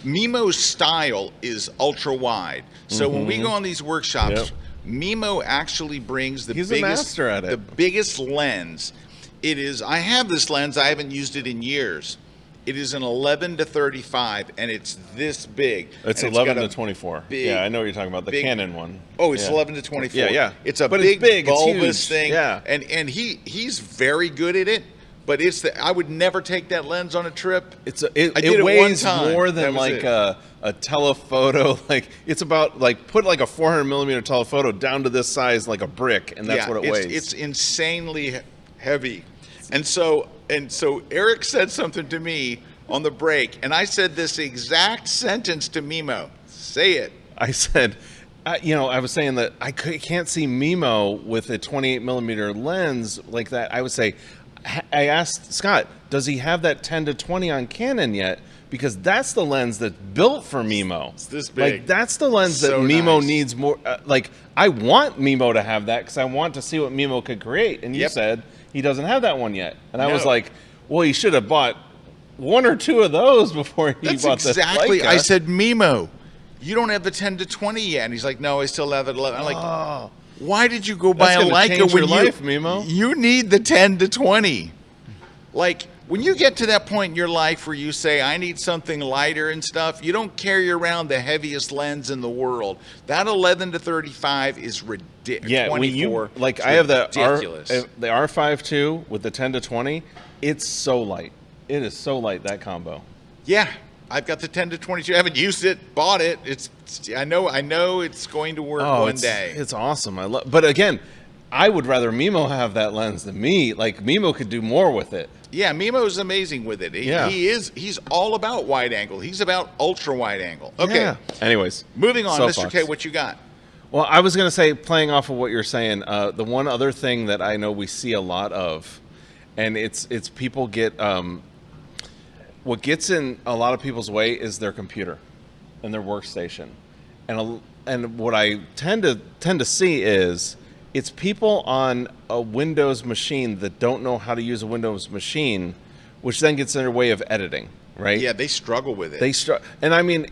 Mimo's style is ultra wide. So when we go on these workshops, Mimo actually brings the He's a master at it. the biggest lens. It is. I have this lens. I haven't used it in years. It is an 11 to 35, and it's this big. It's and 11 to 24. big- Yeah, I know what you're talking about. The big- Canon one. Oh, it's Yeah. 11 to 24. Yeah, yeah. It's a But big, it's big, it's bulbous huge. thing. Yeah. And he's very good at it. But I would never take that lens on a trip. It I did it one weighs time. more That than was like it. a telephoto. Like it's about like put like a 400 millimeter telephoto down to this size like a brick, and that's what it weighs. It's insanely heavy. And so Erik said something to me on the break, and I said this exact sentence to Mimo. Say it. I said, I was saying that I can't see Mimo with a 28 millimeter lens like that. I would say, I asked Scott, does he have that 10 to 20 on Canon yet? Because that's the lens that's built for Mimo. It's this big. Like that's the lens So that Mimo nice. needs more. Like I want Mimo to have that because I want to see what Mimo could create. And you Yep. said he doesn't have that one yet. And I was No. like, well, he should have bought one or two of those before he That's bought the exactly. Leica. I said, Mimo, you don't have the 10 to 20 yet. And he's like, no, I still have it 11. I'm like, why did you go buy a That's gonna Leica change when your life, Mimo. You need the 10 to 20. Like, when you get to that point in your life where you say, I need something lighter and stuff, you don't carry around the heaviest lens in the world. That 11 to 35 is ridiculous. Yeah, when you like, I have the R5 with the 10 to 20. It's so light. It is so light, that combo. Yeah, I've got the 10 to 22. I haven't used it, bought it. I know it's going to work one day. It's awesome. But again, I would rather Mimo have that lens than me. Like Mimo could do more with it. Yeah, Mimo's amazing with it. He's all about wide angle. He's about ultra wide angle. Okay. Yeah. Anyways, Moving on, Mr. soapbox. K, what you got? Well, I was going to say, playing off of what you're saying, the one other thing that I know we see a lot of, and it's people get what gets in a lot of people's way is their computer and their workstation, and what I tend to see is it's people on a Windows machine that don't know how to use a Windows machine, which then gets in their way of editing, right? Yeah, they struggle with it. And I mean,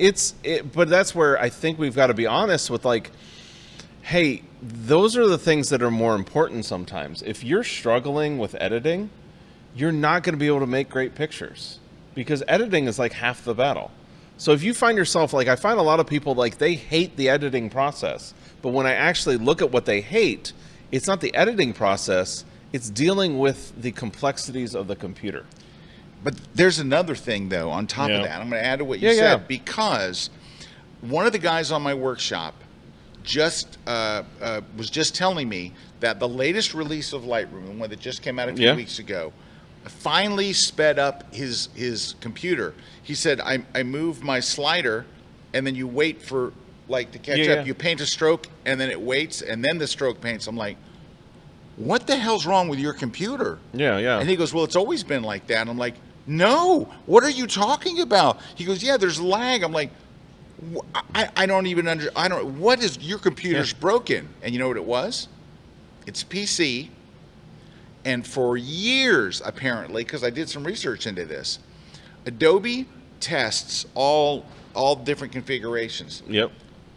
but that's where I think we've got to be honest with, like, hey, those are the things that are more important sometimes. If you're struggling with editing, you're not going to be able to make great pictures because editing is like half the battle. So if you find yourself, like, I find a lot of people, like, they hate the editing process. But when I actually look at what they hate, it's not the editing process, it's dealing with the complexities of the computer. But there's another thing, though, on top of that. I'm going to add to what you said, Yeah. because one of the guys on my workshop was just telling me that the latest release of Lightroom, the one that just came out a few weeks ago, finally sped up his computer. He said, I move my slider, and then you wait for, like, to catch up. You paint a stroke, and then it waits, and then the stroke paints. I'm like, what the hell's wrong with your computer? Yeah, yeah. And he goes, well, it's always been like that. And I'm like, no, what are you talking about? He goes, yeah, there's lag. I'm like, I don't even what is, your computer's broken? And you know what it was? It's PC. And for years, apparently, because I did some research into this, Adobe tests all different configurations. Yep.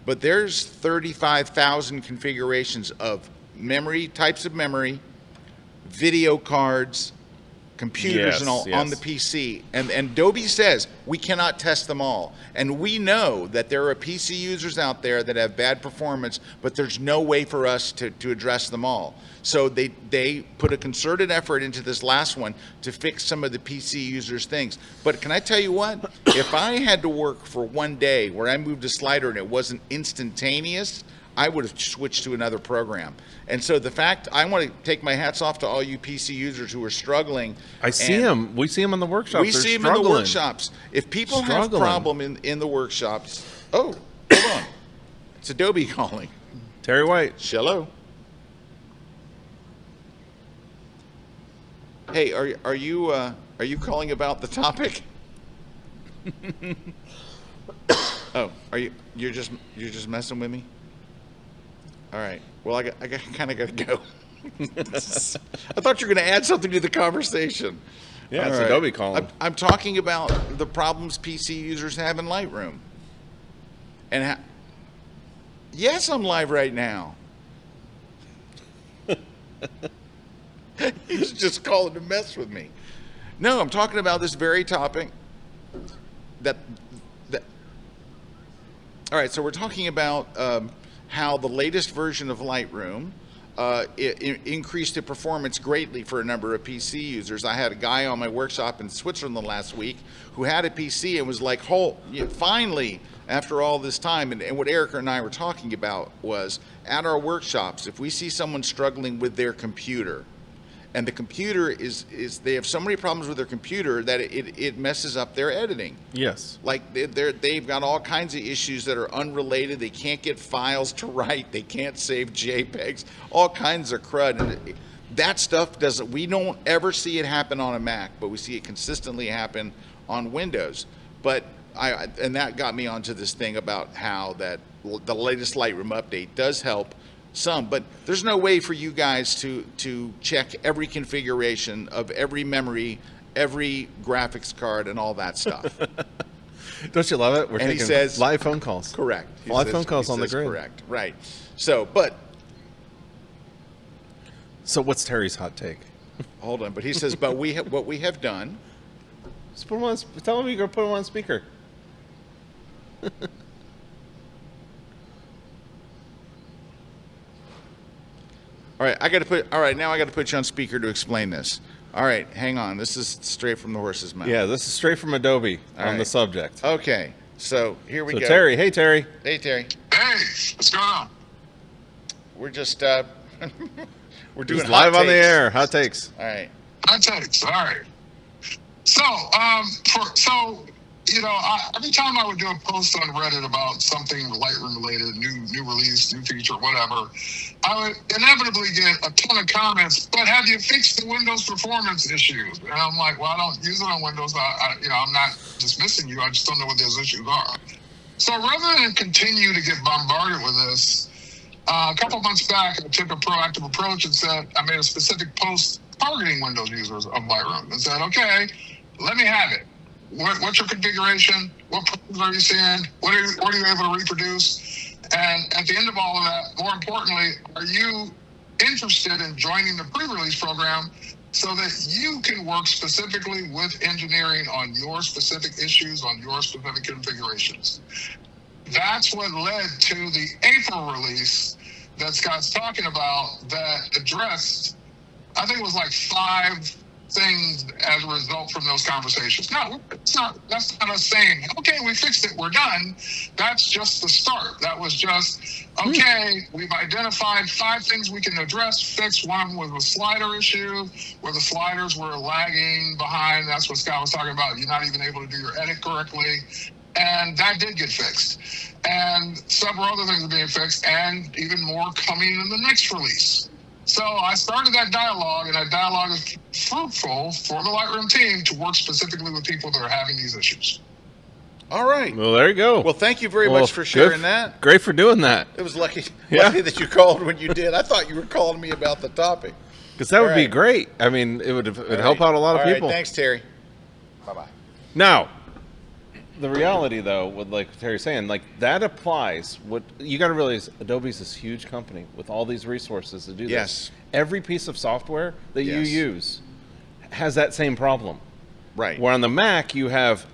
But there's 35,000 configurations of memory, types of memory, video cards, computers and all on the PC. And Adobe says we cannot test them all. And we know that there are PC users out there that have bad performance, but there's no way for us to address them all. So they put a concerted effort into this last one to fix some of the PC users' things. But can I tell you what? If I had to work for one day where I moved a slider and it wasn't instantaneous, I would have switched to another program. And so the fact, I want to take my hats off to all you PC users who are struggling. I see them. We see them in the workshops. We see them in the workshops. If people have a problem in the workshops, oh, hold on. It's Adobe calling. Terry White. Hello. Hey, are you calling about the topic? Oh, you're just messing with me? All right. Well, I kind of got to go. I thought you were going to add something to the conversation. Yeah, it's Adobe calling. I'm talking about the problems PC users have in Lightroom. And yes, I'm live right now. He's just calling to mess with me. No, I'm talking about this very topic. All right, so we're talking about how the latest version of Lightroom increased the performance greatly for a number of PC users. I had a guy on my workshop in Switzerland last week who had a PC and was like, finally, after all this time. And what Erik and I were talking about was, at our workshops, if we see someone struggling with their computer, and the computer they have so many problems with their computer that it messes up their editing. Yes. Like they've got all kinds of issues that are unrelated. They can't get files to write. They can't save JPEGs. All kinds of crud. And that stuff we don't ever see it happen on a Mac, but we see it consistently happen on Windows. But and that got me onto this thing about how that the latest Lightroom update does help some, but there's no way for you guys to check every configuration of every memory, every graphics card, and all that stuff. Don't you love it? We're and taking he says, live phone calls. Correct. Live phone calls on the grid. Correct. Right. So, but. So what's Terry's hot take? Hold on, but he says, but what we have done. Just put him on. Tell him you're gonna put him on speaker. All right, now I got to put you on speaker to explain this. All right, hang on. This is straight from the horse's mouth. Yeah, this is straight from Adobe on the subject. Okay, so here we go. Terry, hey Terry. Hey Terry. Hey, what's going on? We're just we're doing just live on the air. Hot takes. All right. Hot takes. All right. So, every time I would do a post on Reddit about something Lightroom related, new release, new feature, whatever, I would inevitably get a ton of comments. But have you fixed the Windows performance issues? And I'm like, well, I don't use it on Windows. I'm not dismissing you. I just don't know what those issues are. So rather than continue to get bombarded with this, a couple months back, I took a proactive approach and said I made a specific post targeting Windows users of Lightroom and said, okay, let me have it. What's your configuration? What problems are you seeing? What are you able to reproduce? And at the end of all of that, more importantly, are you interested in joining the pre-release program so that you can work specifically with engineering on your specific issues, on your specific configurations? That's what led to the April release that Scott's talking about that addressed, I think it was like 5 things as a result from those conversations. No, that's not us saying, okay, we fixed it, we're done. That's just the start. That was just, okay, we've identified 5 things we can address, fix. One of them was a slider issue where the sliders were lagging behind. That's what Scott was talking about. You're not even able to do your edit correctly. And that did get fixed. And several other things are being fixed and even more coming in the next release. So I started that dialogue, and that dialogue is fruitful for the Lightroom team to work specifically with people that are having these issues. All right. Well, there you go. Well, thank you very much for sharing that. Great for doing that. It was lucky that you called when you did. I thought you were calling me about the topic. Because that would be great. I mean, it would help out a lot of people. All right, thanks, Terry. Bye-bye. Now, the reality, though, with like Terry's saying, like that applies. What you got to realize, Adobe's this huge company with all these resources to do this. Yes. Every piece of software that you use has that same problem. Right. Where on the Mac, you have,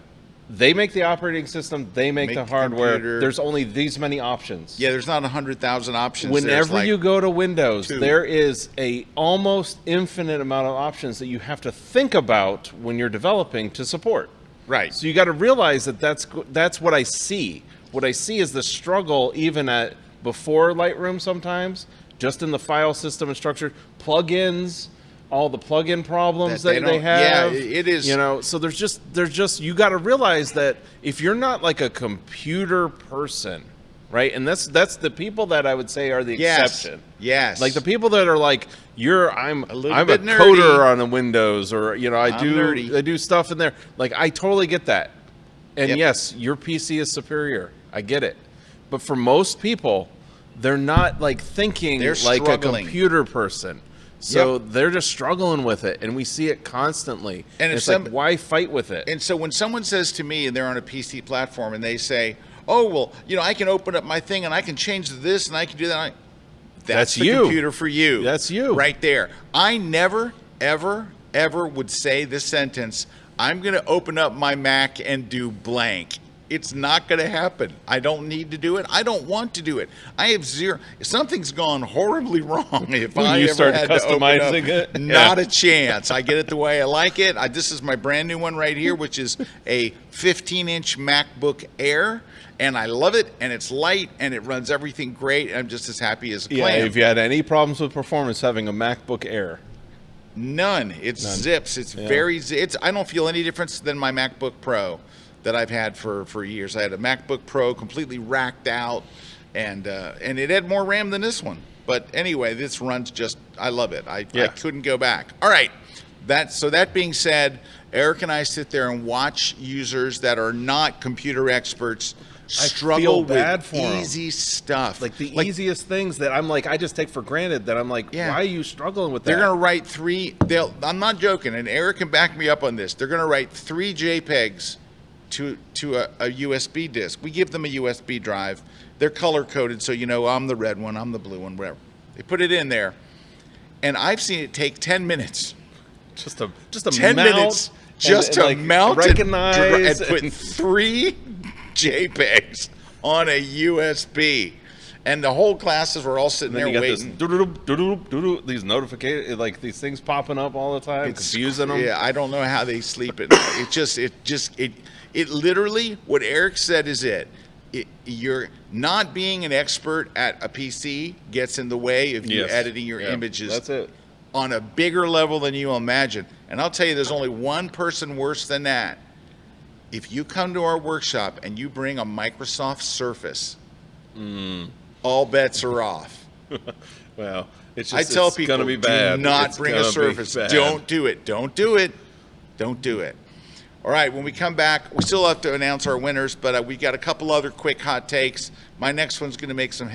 they make the operating system, they make the hardware. Computer. There's only these many options. Yeah, there's not 100,000 options. Whenever you go to Windows, 2. there is a almost infinite amount of options that you have to think about when you're developing to support. Right. So you got to realize that that's what I see. What I see is the struggle even at before Lightroom sometimes, just in the file system and structure, plugins, all the plugin problems that they have. Yeah, it is. You know, so there's just you got to realize that if you're not like a computer person, right? And that's the people that I would say are the exception. Yes. Like the people that are like, I'm a bit nerdy. coder on the Windows, or you know, I nerdy. do stuff in there. Like I totally get that. And yes, your PC is superior. I get it. But for most people, they're not like thinking like a computer person. So they're just struggling with it, and we see it constantly. And it's like, why fight with it? And so when someone says to me, and they're on a PC platform, and they say, "Oh, well, you know, I can open up my thing, and I can change this, and I can do that," that's the computer for you. That's you. Right there. I never, ever, ever would say this sentence, "I'm going to open up my Mac and do blank." It's not going to happen. I don't need to do it. I don't want to do it. I have zero. Something's gone horribly wrong if I ever start had to open customizing up. it. Not a chance. I get it the way I like it. This is my brand new one right here, which is a 15-inch MacBook Air. And I love it, and it's light, and it runs everything great. I'm just as happy as a clam. Yeah, if you had any problems with performance having a MacBook Air. None. It zips. It's very zips. I don't feel any difference than my MacBook Pro that I've had for years. I had a MacBook Pro completely racked out, and it had more RAM than this one. But anyway, this runs just, I love it. I couldn't go back. All right. So that being said, Erik and I sit there and watch users that are not computer experts struggle with easy stuff. Like the easiest things that I'm like, I just take for granted that I'm like, why are you struggling with that? They're going to write I'm not joking, and Erik can back me up on this. They're going to write 3 JPEGs to a USB disk. We give them a USB drive. They're color-coded, so you know I'm the red one, I'm the blue one, whatever. They put it in there, and I've seen it take 10 minutes. Just a 10 mount minutes just to like mount recognize and put 3 JPEGs on a USB. And the whole classes were all sitting there waiting. These notifications, like these things popping up all the time, confusing them. Yeah, I don't know how they sleep at night. It literally, what Erik said is you're not being an expert at a PC gets in the way of you editing your images. That's it. On a bigger level than you imagine. And I'll tell you, there's only one person worse than that. If you come to our workshop and you bring a Microsoft Surface, all bets are off. Well, it's just, I tell people, gonna be bad. Do not bring a Surface. Don't do it. Don't do it. Don't do it. All right, when we come back, we still have to announce our winners, but we got a couple other quick hot takes. My next one's going to make some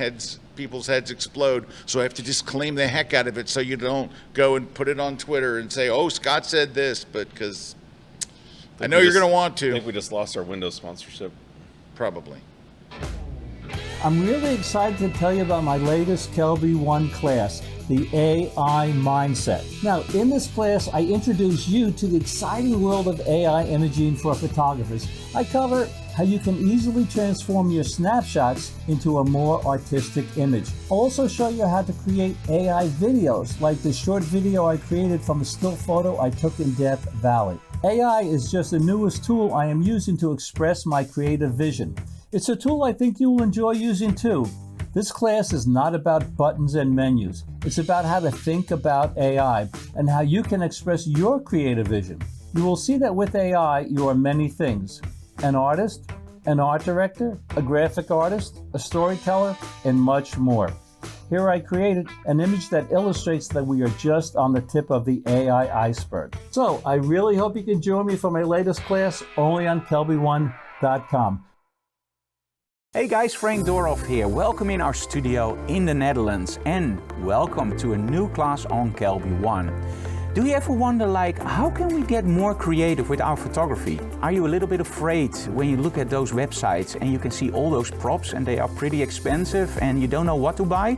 people's heads explode, so I have to just claim the heck out of it so you don't go and put it on Twitter and say, "Oh, Scott said this," but because I know you're going to want to. I think we just lost our Windows sponsorship. Probably. I'm really excited to tell you about my latest KelbyOne class, the AI Mindset. Now, in this class, I introduce you to the exciting world of AI imaging for photographers. I cover how you can easily transform your snapshots into a more artistic image. I'll also show you how to create AI videos, like the short video I created from a still photo I took in Death Valley. AI is just the newest tool I am using to express my creative vision. It's a tool I think you will enjoy using too. This class is not about buttons and menus. It's about how to think about AI and how you can express your creative vision. You will see that with AI, you are many things: an artist, an art director, a graphic artist, a storyteller, and much more. Here I created an image that illustrates that we are just on the tip of the AI iceberg. So I really hope you can join me for my latest class only on KelbyOne.com. Hey guys, Frank Dorhoff here. Welcome in our studio in the Netherlands and welcome to a new class on KelbyOne. Do you ever wonder, like, how can we get more creative with our photography? Are you a little bit afraid when you look at those websites and you can see all those props and they are pretty expensive and you don't know what to buy?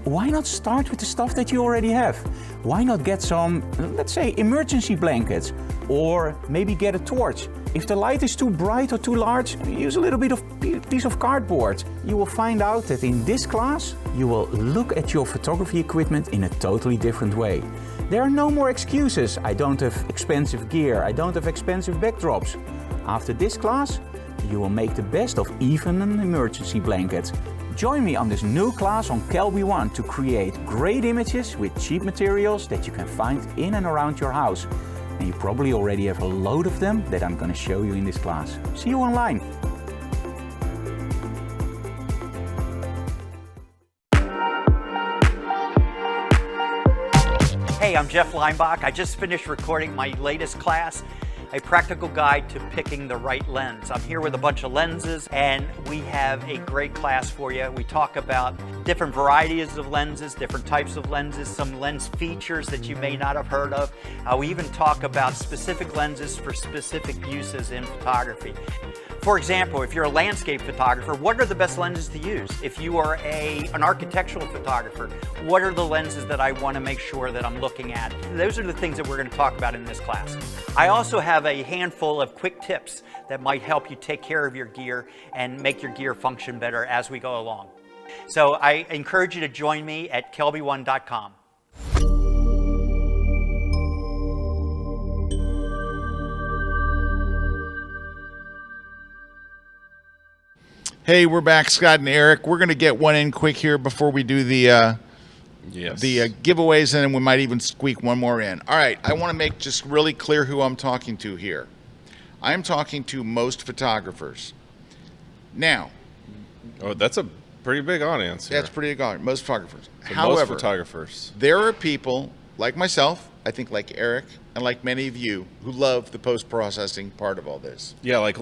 Why not start with the stuff that you already have? Why not get some, let's say, emergency blankets, or maybe get a torch? If the light is too bright or too large, use a little bit of piece of cardboard. You will find out that in this class, you will look at your photography equipment in a totally different way. There are no more excuses. I don't have expensive gear. I don't have expensive backdrops. After this class, you will make the best of even an emergency blanket. Join me on this new class on KelbyOne to create great images with cheap materials that you can find in and around your house. And you probably already have a load of them that I'm going to show you in this class. See you online. Hey, I'm Jeff Leinbach. I just finished recording my latest class, a practical guide to picking the right lens. I'm here with a bunch of lenses and we have a great class for you. We talk about different varieties of lenses, different types of lenses, some lens features that you may not have heard of. We even talk about specific lenses for specific uses in photography. For example, if you're a landscape photographer, what are the best lenses to use? If you are an architectural photographer, what are the lenses that I want to make sure that I'm looking at? Those are the things that we're going to talk about in this class. I also have a handful of quick tips that might help you take care of your gear and make your gear function better as we go along. So I encourage you to join me at KelbyOne.com. Hey, we're back, Scott and Erik. We're going to get one in quick here before we do the giveaways, and then we might even squeak one more in. All right, I want to make just really clear who I'm talking to here. I'm talking to most photographers. Now, oh, that's a pretty big audience here. That's pretty big audience, most photographers. So However, most photographers. There are people like myself, I think like Erik, and like many of you, who love the post-processing part of all this. Yeah, like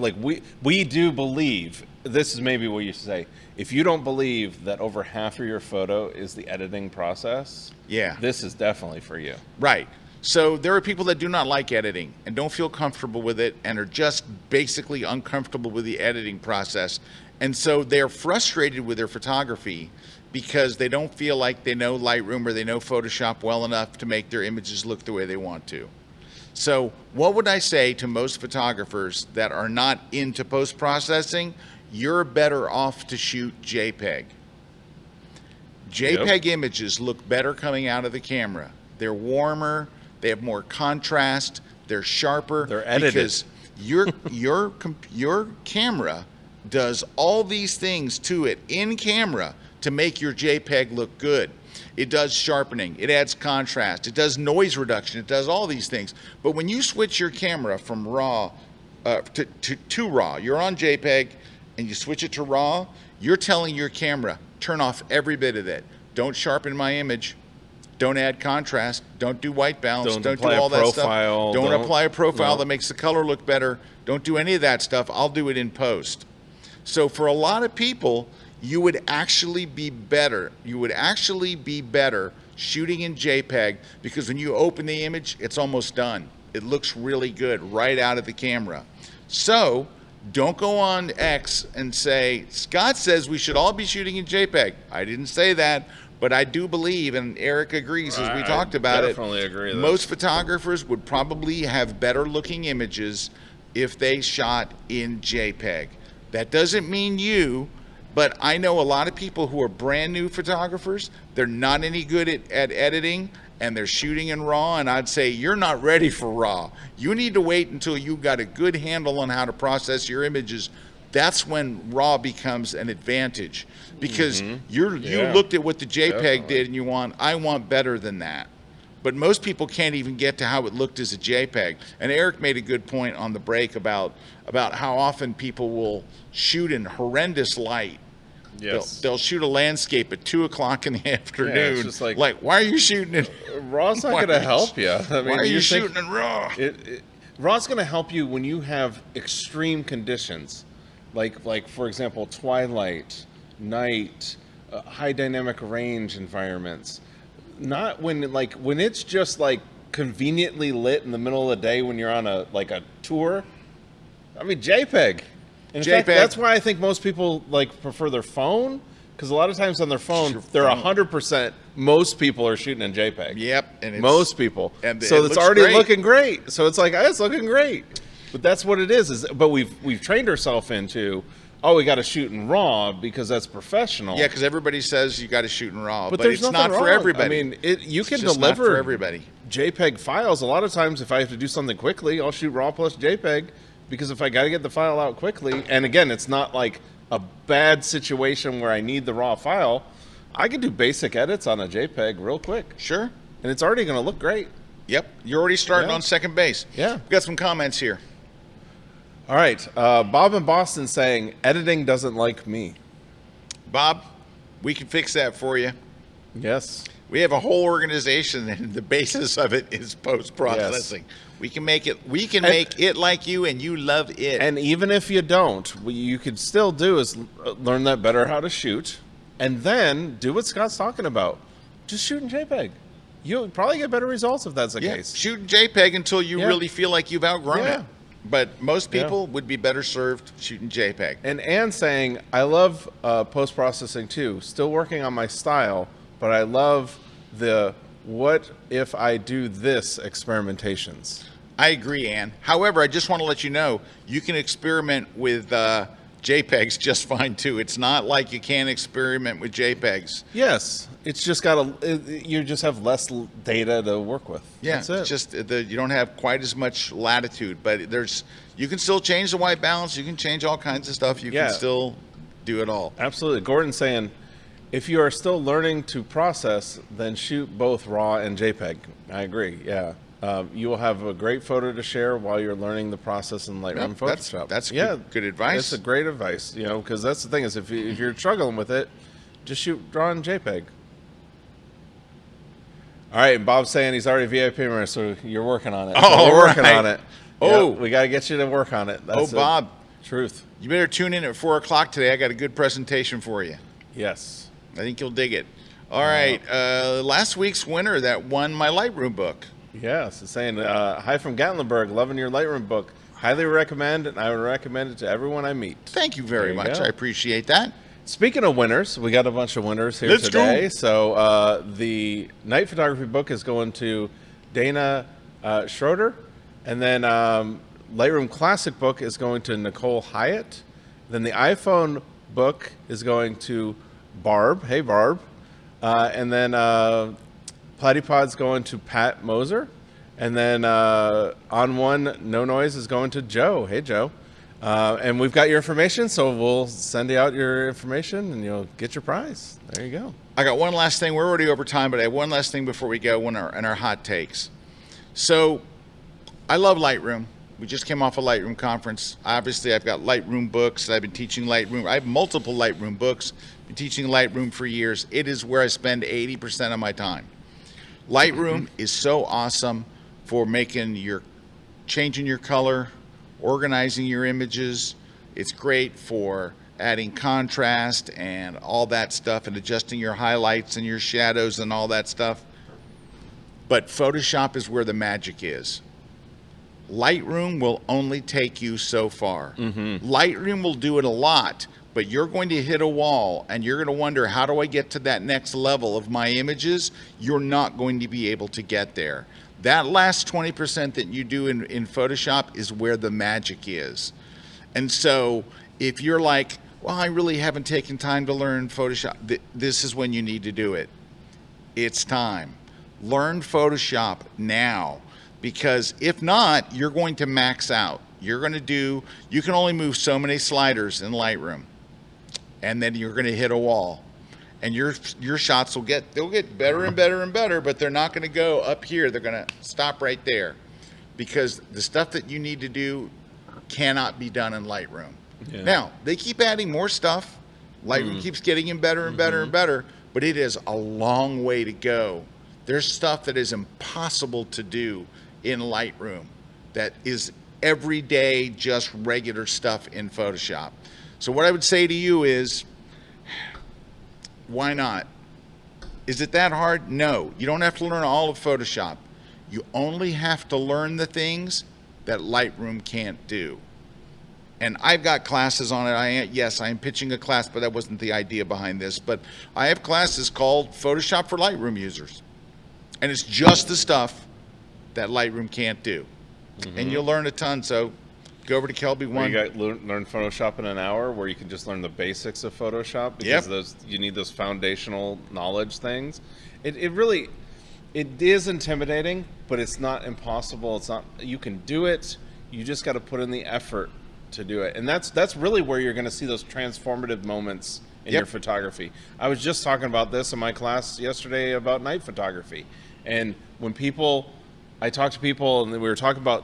we do believe, this is maybe what you say, if you don't believe that over half of your photo is the editing process, yeah, this is definitely for you. Right. So there are people that do not like editing and don't feel comfortable with it and are just basically uncomfortable with the editing process. And so they're frustrated with their photography because they don't feel like they know Lightroom or they know Photoshop well enough to make their images look the way they want to. So what would I say to most photographers that are not into post-processing? You're better off to shoot JPEG. JPEG images look better coming out of the camera. They're warmer, they have more contrast, they're sharper. They're edited. Because your camera does all these things to it in camera to make your JPEG look good. It does sharpening, it adds contrast, it does noise reduction, it does all these things. But when you switch your camera from RAW to RAW, you're on JPEG and you switch it to RAW, you're telling your camera, turn off every bit of it. Don't sharpen my image, don't add contrast, don't do white balance, don't do all that stuff. Don't apply a profile that makes the color look better. Don't do any of that stuff. I'll do it in post. So for a lot of people, you would actually be better. You would actually be better shooting in JPEG because when you open the image, it's almost done. It looks really good right out of the camera. So don't go on X and say, Scott says we should all be shooting in JPEG. I didn't say that, but I do believe, and Erik agrees as we talked about it, agree with most photographers would probably have better looking images if they shot in JPEG. That doesn't mean you, but I know a lot of people who are brand new photographers. They're not any good at editing and they're shooting in RAW, and I'd say you're not ready for RAW. You need to wait until you've got a good handle on how to process your images. That's when RAW becomes an advantage because you looked at what the JPEG did and I want better than that. But most people can't even get to how it looked as a JPEG. And Erik made a good point on the break about how often people will shoot in horrendous light Yes. They'll shoot a landscape at 2 o'clock in the afternoon. Yeah, it's just like, why are you shooting it? Raw's not going to help you. I mean, why are you shooting in RAW? Raw's going to help you when you have extreme conditions, like for example, twilight, night, high dynamic range environments. Not when it's just like conveniently lit in the middle of the day when you're on a tour. I mean, JPEG. In fact, that's why I think most people prefer their phone, because a lot of times on their phone, they're 100%. Most people are shooting in JPEG. Yep, and most people. And so it's already looking great. So it's like, it's looking great. But that's what it is. But we've trained ourselves into, we got to shoot in RAW because that's professional. Yeah, because everybody says you got to shoot in RAW, but there's it's not wrong. for everybody. I mean, you can just deliver not for everybody. JPEG files. A lot of times, if I have to do something quickly, I'll shoot RAW plus JPEG. Because if I got to get the file out quickly, and again, it's not like a bad situation where I need the raw file, I can do basic edits on a JPEG real quick. Sure. And it's already going to look great. Yep. You're already starting on second base. Yeah. We've got some comments here. All right. Bob in Boston saying, editing doesn't like me. Bob, we can fix that for you. Yes. We have a whole organization, and the basis of it is post-processing. Yes. We can make it like you, and you love it. And even if you don't, what you could still do is learn that better how to shoot, and then do what Scott's talking about. Just shoot in JPEG. You'll probably get better results if that's the case. Shoot in JPEG until you really feel like you've outgrown it. But most people would be better served shooting JPEG. And Ann saying, I love post-processing too. Still working on my style, but I love the what if I do this experimentations. I agree, Ann. However, I just want to let you know, you can experiment with JPEGs just fine too. It's not like you can't experiment with JPEGs. Yes, it's just you just have less data to work with. Yeah, that's it. It's just you don't have quite as much latitude, but you can still change the white balance. You can change all kinds of stuff. You can still do it all. Absolutely. Gordon's saying, if you are still learning to process, then shoot both RAW and JPEG. I agree. Yeah. You will have a great photo to share while you're learning the process in Lightroom Photoshop. That's good advice. That's a great advice, because that's the thing is if you're struggling with it, just shoot RAW and JPEG. All right, and Bob's saying he's already VIP member, so you're working on it. Oh, we're working on it. Oh, we got to get you to work on it. That's Bob. Truth. You better tune in at 4 o'clock today. I got a good presentation for you. Yes. I think you'll dig it. All right. Last week's winner that won my Lightroom book. Yes. It's saying, hi from Gatlinburg, loving your Lightroom book. Highly recommend it, and I would recommend it to everyone I meet. Thank you very much. I appreciate that. Speaking of winners, we got a bunch of winners here today. Go. So the night photography book is going to Dana Schroeder, and then Lightroom Classic book is going to Nicole Hyatt. Then the iPhone book is going to Barb. Hey, Barb. And then Platypod's going to Pat Moser. And then On One No Noise is going to Joe. Hey, Joe. And we've got your information, so we'll send you out your information, and you'll get your prize. There you go. I got one last thing. We're already over time, but I have one last thing before we go in our hot takes. So I love Lightroom. We just came off a Lightroom conference. Obviously, I've got Lightroom books. I've been teaching Lightroom. I have multiple Lightroom books. Been teaching Lightroom for years. It is where I spend 80% of my time. Lightroom is so awesome for changing your color, organizing your images. It's great for adding contrast and all that stuff and adjusting your highlights and your shadows and all that stuff. But Photoshop is where the magic is. Lightroom will only take you so far. Lightroom will do it a lot, but you're going to hit a wall and you're going to wonder, how do I get to that next level of my images? You're not going to be able to get there. That last 20% that you do in Photoshop is where the magic is. And so if you're like, well, I really haven't taken time to learn Photoshop, this is when you need to do it. It's time. Learn Photoshop now. Because if not, you're going to max out. You can only move so many sliders in Lightroom. And then you're going to hit a wall. And your shots they'll get better and better and better, but they're not going to go up here. They're going to stop right there. Because the stuff that you need to do cannot be done in Lightroom. Yeah. Now, they keep adding more stuff. Lightroom keeps getting him better and better and better, but it is a long way to go. There's stuff that is impossible to do in Lightroom that is everyday, just regular stuff in Photoshop. So what I would say to you is, why not? Is it that hard? No. You don't have to learn all of Photoshop. You only have to learn the things that Lightroom can't do. And I've got classes on it. Yes, I am pitching a class, but that wasn't the idea behind this. But I have classes called Photoshop for Lightroom users. And it's just the stuff that Lightroom can't do. And you'll learn a ton. So go over to KelbyOne. You got learn Photoshop in an hour, where you can just learn the basics of Photoshop, because you need those foundational knowledge things. It is intimidating, but it's not impossible. It's not. You can do it. You just got to put in the effort to do it, and that's really where you're going to see those transformative moments in your photography. I was just talking about this in my class yesterday about night photography, and when I talk to people, and we were talking about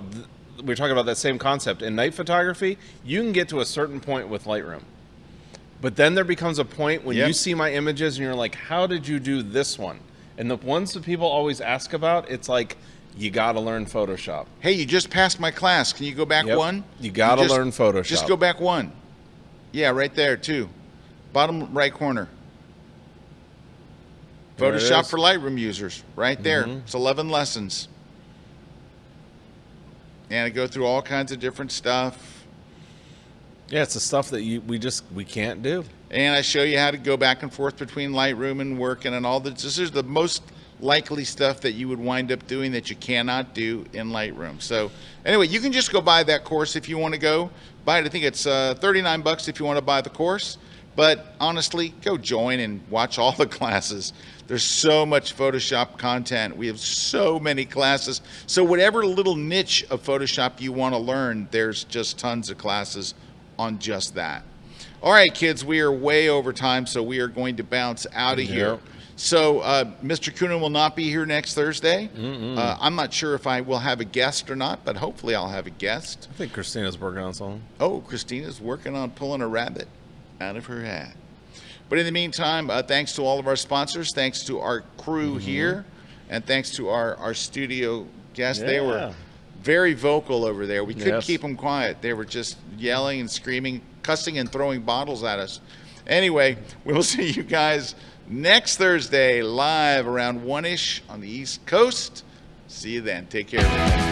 that same concept in night photography. You can get to a certain point with Lightroom, but then there becomes a point when you see my images and you're like, how did you do this one? And the ones that people always ask about, it's like, you got to learn Photoshop. Hey, you just passed my class. Can you go back one? You got to learn Photoshop. Just go back one. Yeah, right there too. Bottom right corner. Photoshop for Lightroom users. Right there. It's 11 lessons. And I go through all kinds of different stuff. Yeah, it's the stuff that we can't do. And I show you how to go back and forth between Lightroom and working and all this. This is the most likely stuff that you would wind up doing that you cannot do in Lightroom. So anyway, you can just go buy that course if you want to go buy it. I think it's $39 if you want to buy the course. But honestly, go join and watch all the classes. There's so much Photoshop content. We have so many classes. So whatever little niche of Photoshop you want to learn, there's just tons of classes on just that. All right, kids, we are way over time, so we are going to bounce out of here. So Mr. Kuna will not be here next Thursday. I'm not sure if I will have a guest or not, but hopefully I'll have a guest. I think Christina's working on something. Oh, Christina's working on pulling a rabbit out of her hat. But in the meantime, thanks to all of our sponsors, thanks to our crew here, and thanks to our studio guests. They were very vocal over there. We couldn't keep them quiet. They were just yelling and screaming, cussing and throwing bottles at us. Anyway, we'll see you guys next Thursday live around 1-ish on the East Coast. See you then. Take care, everybody.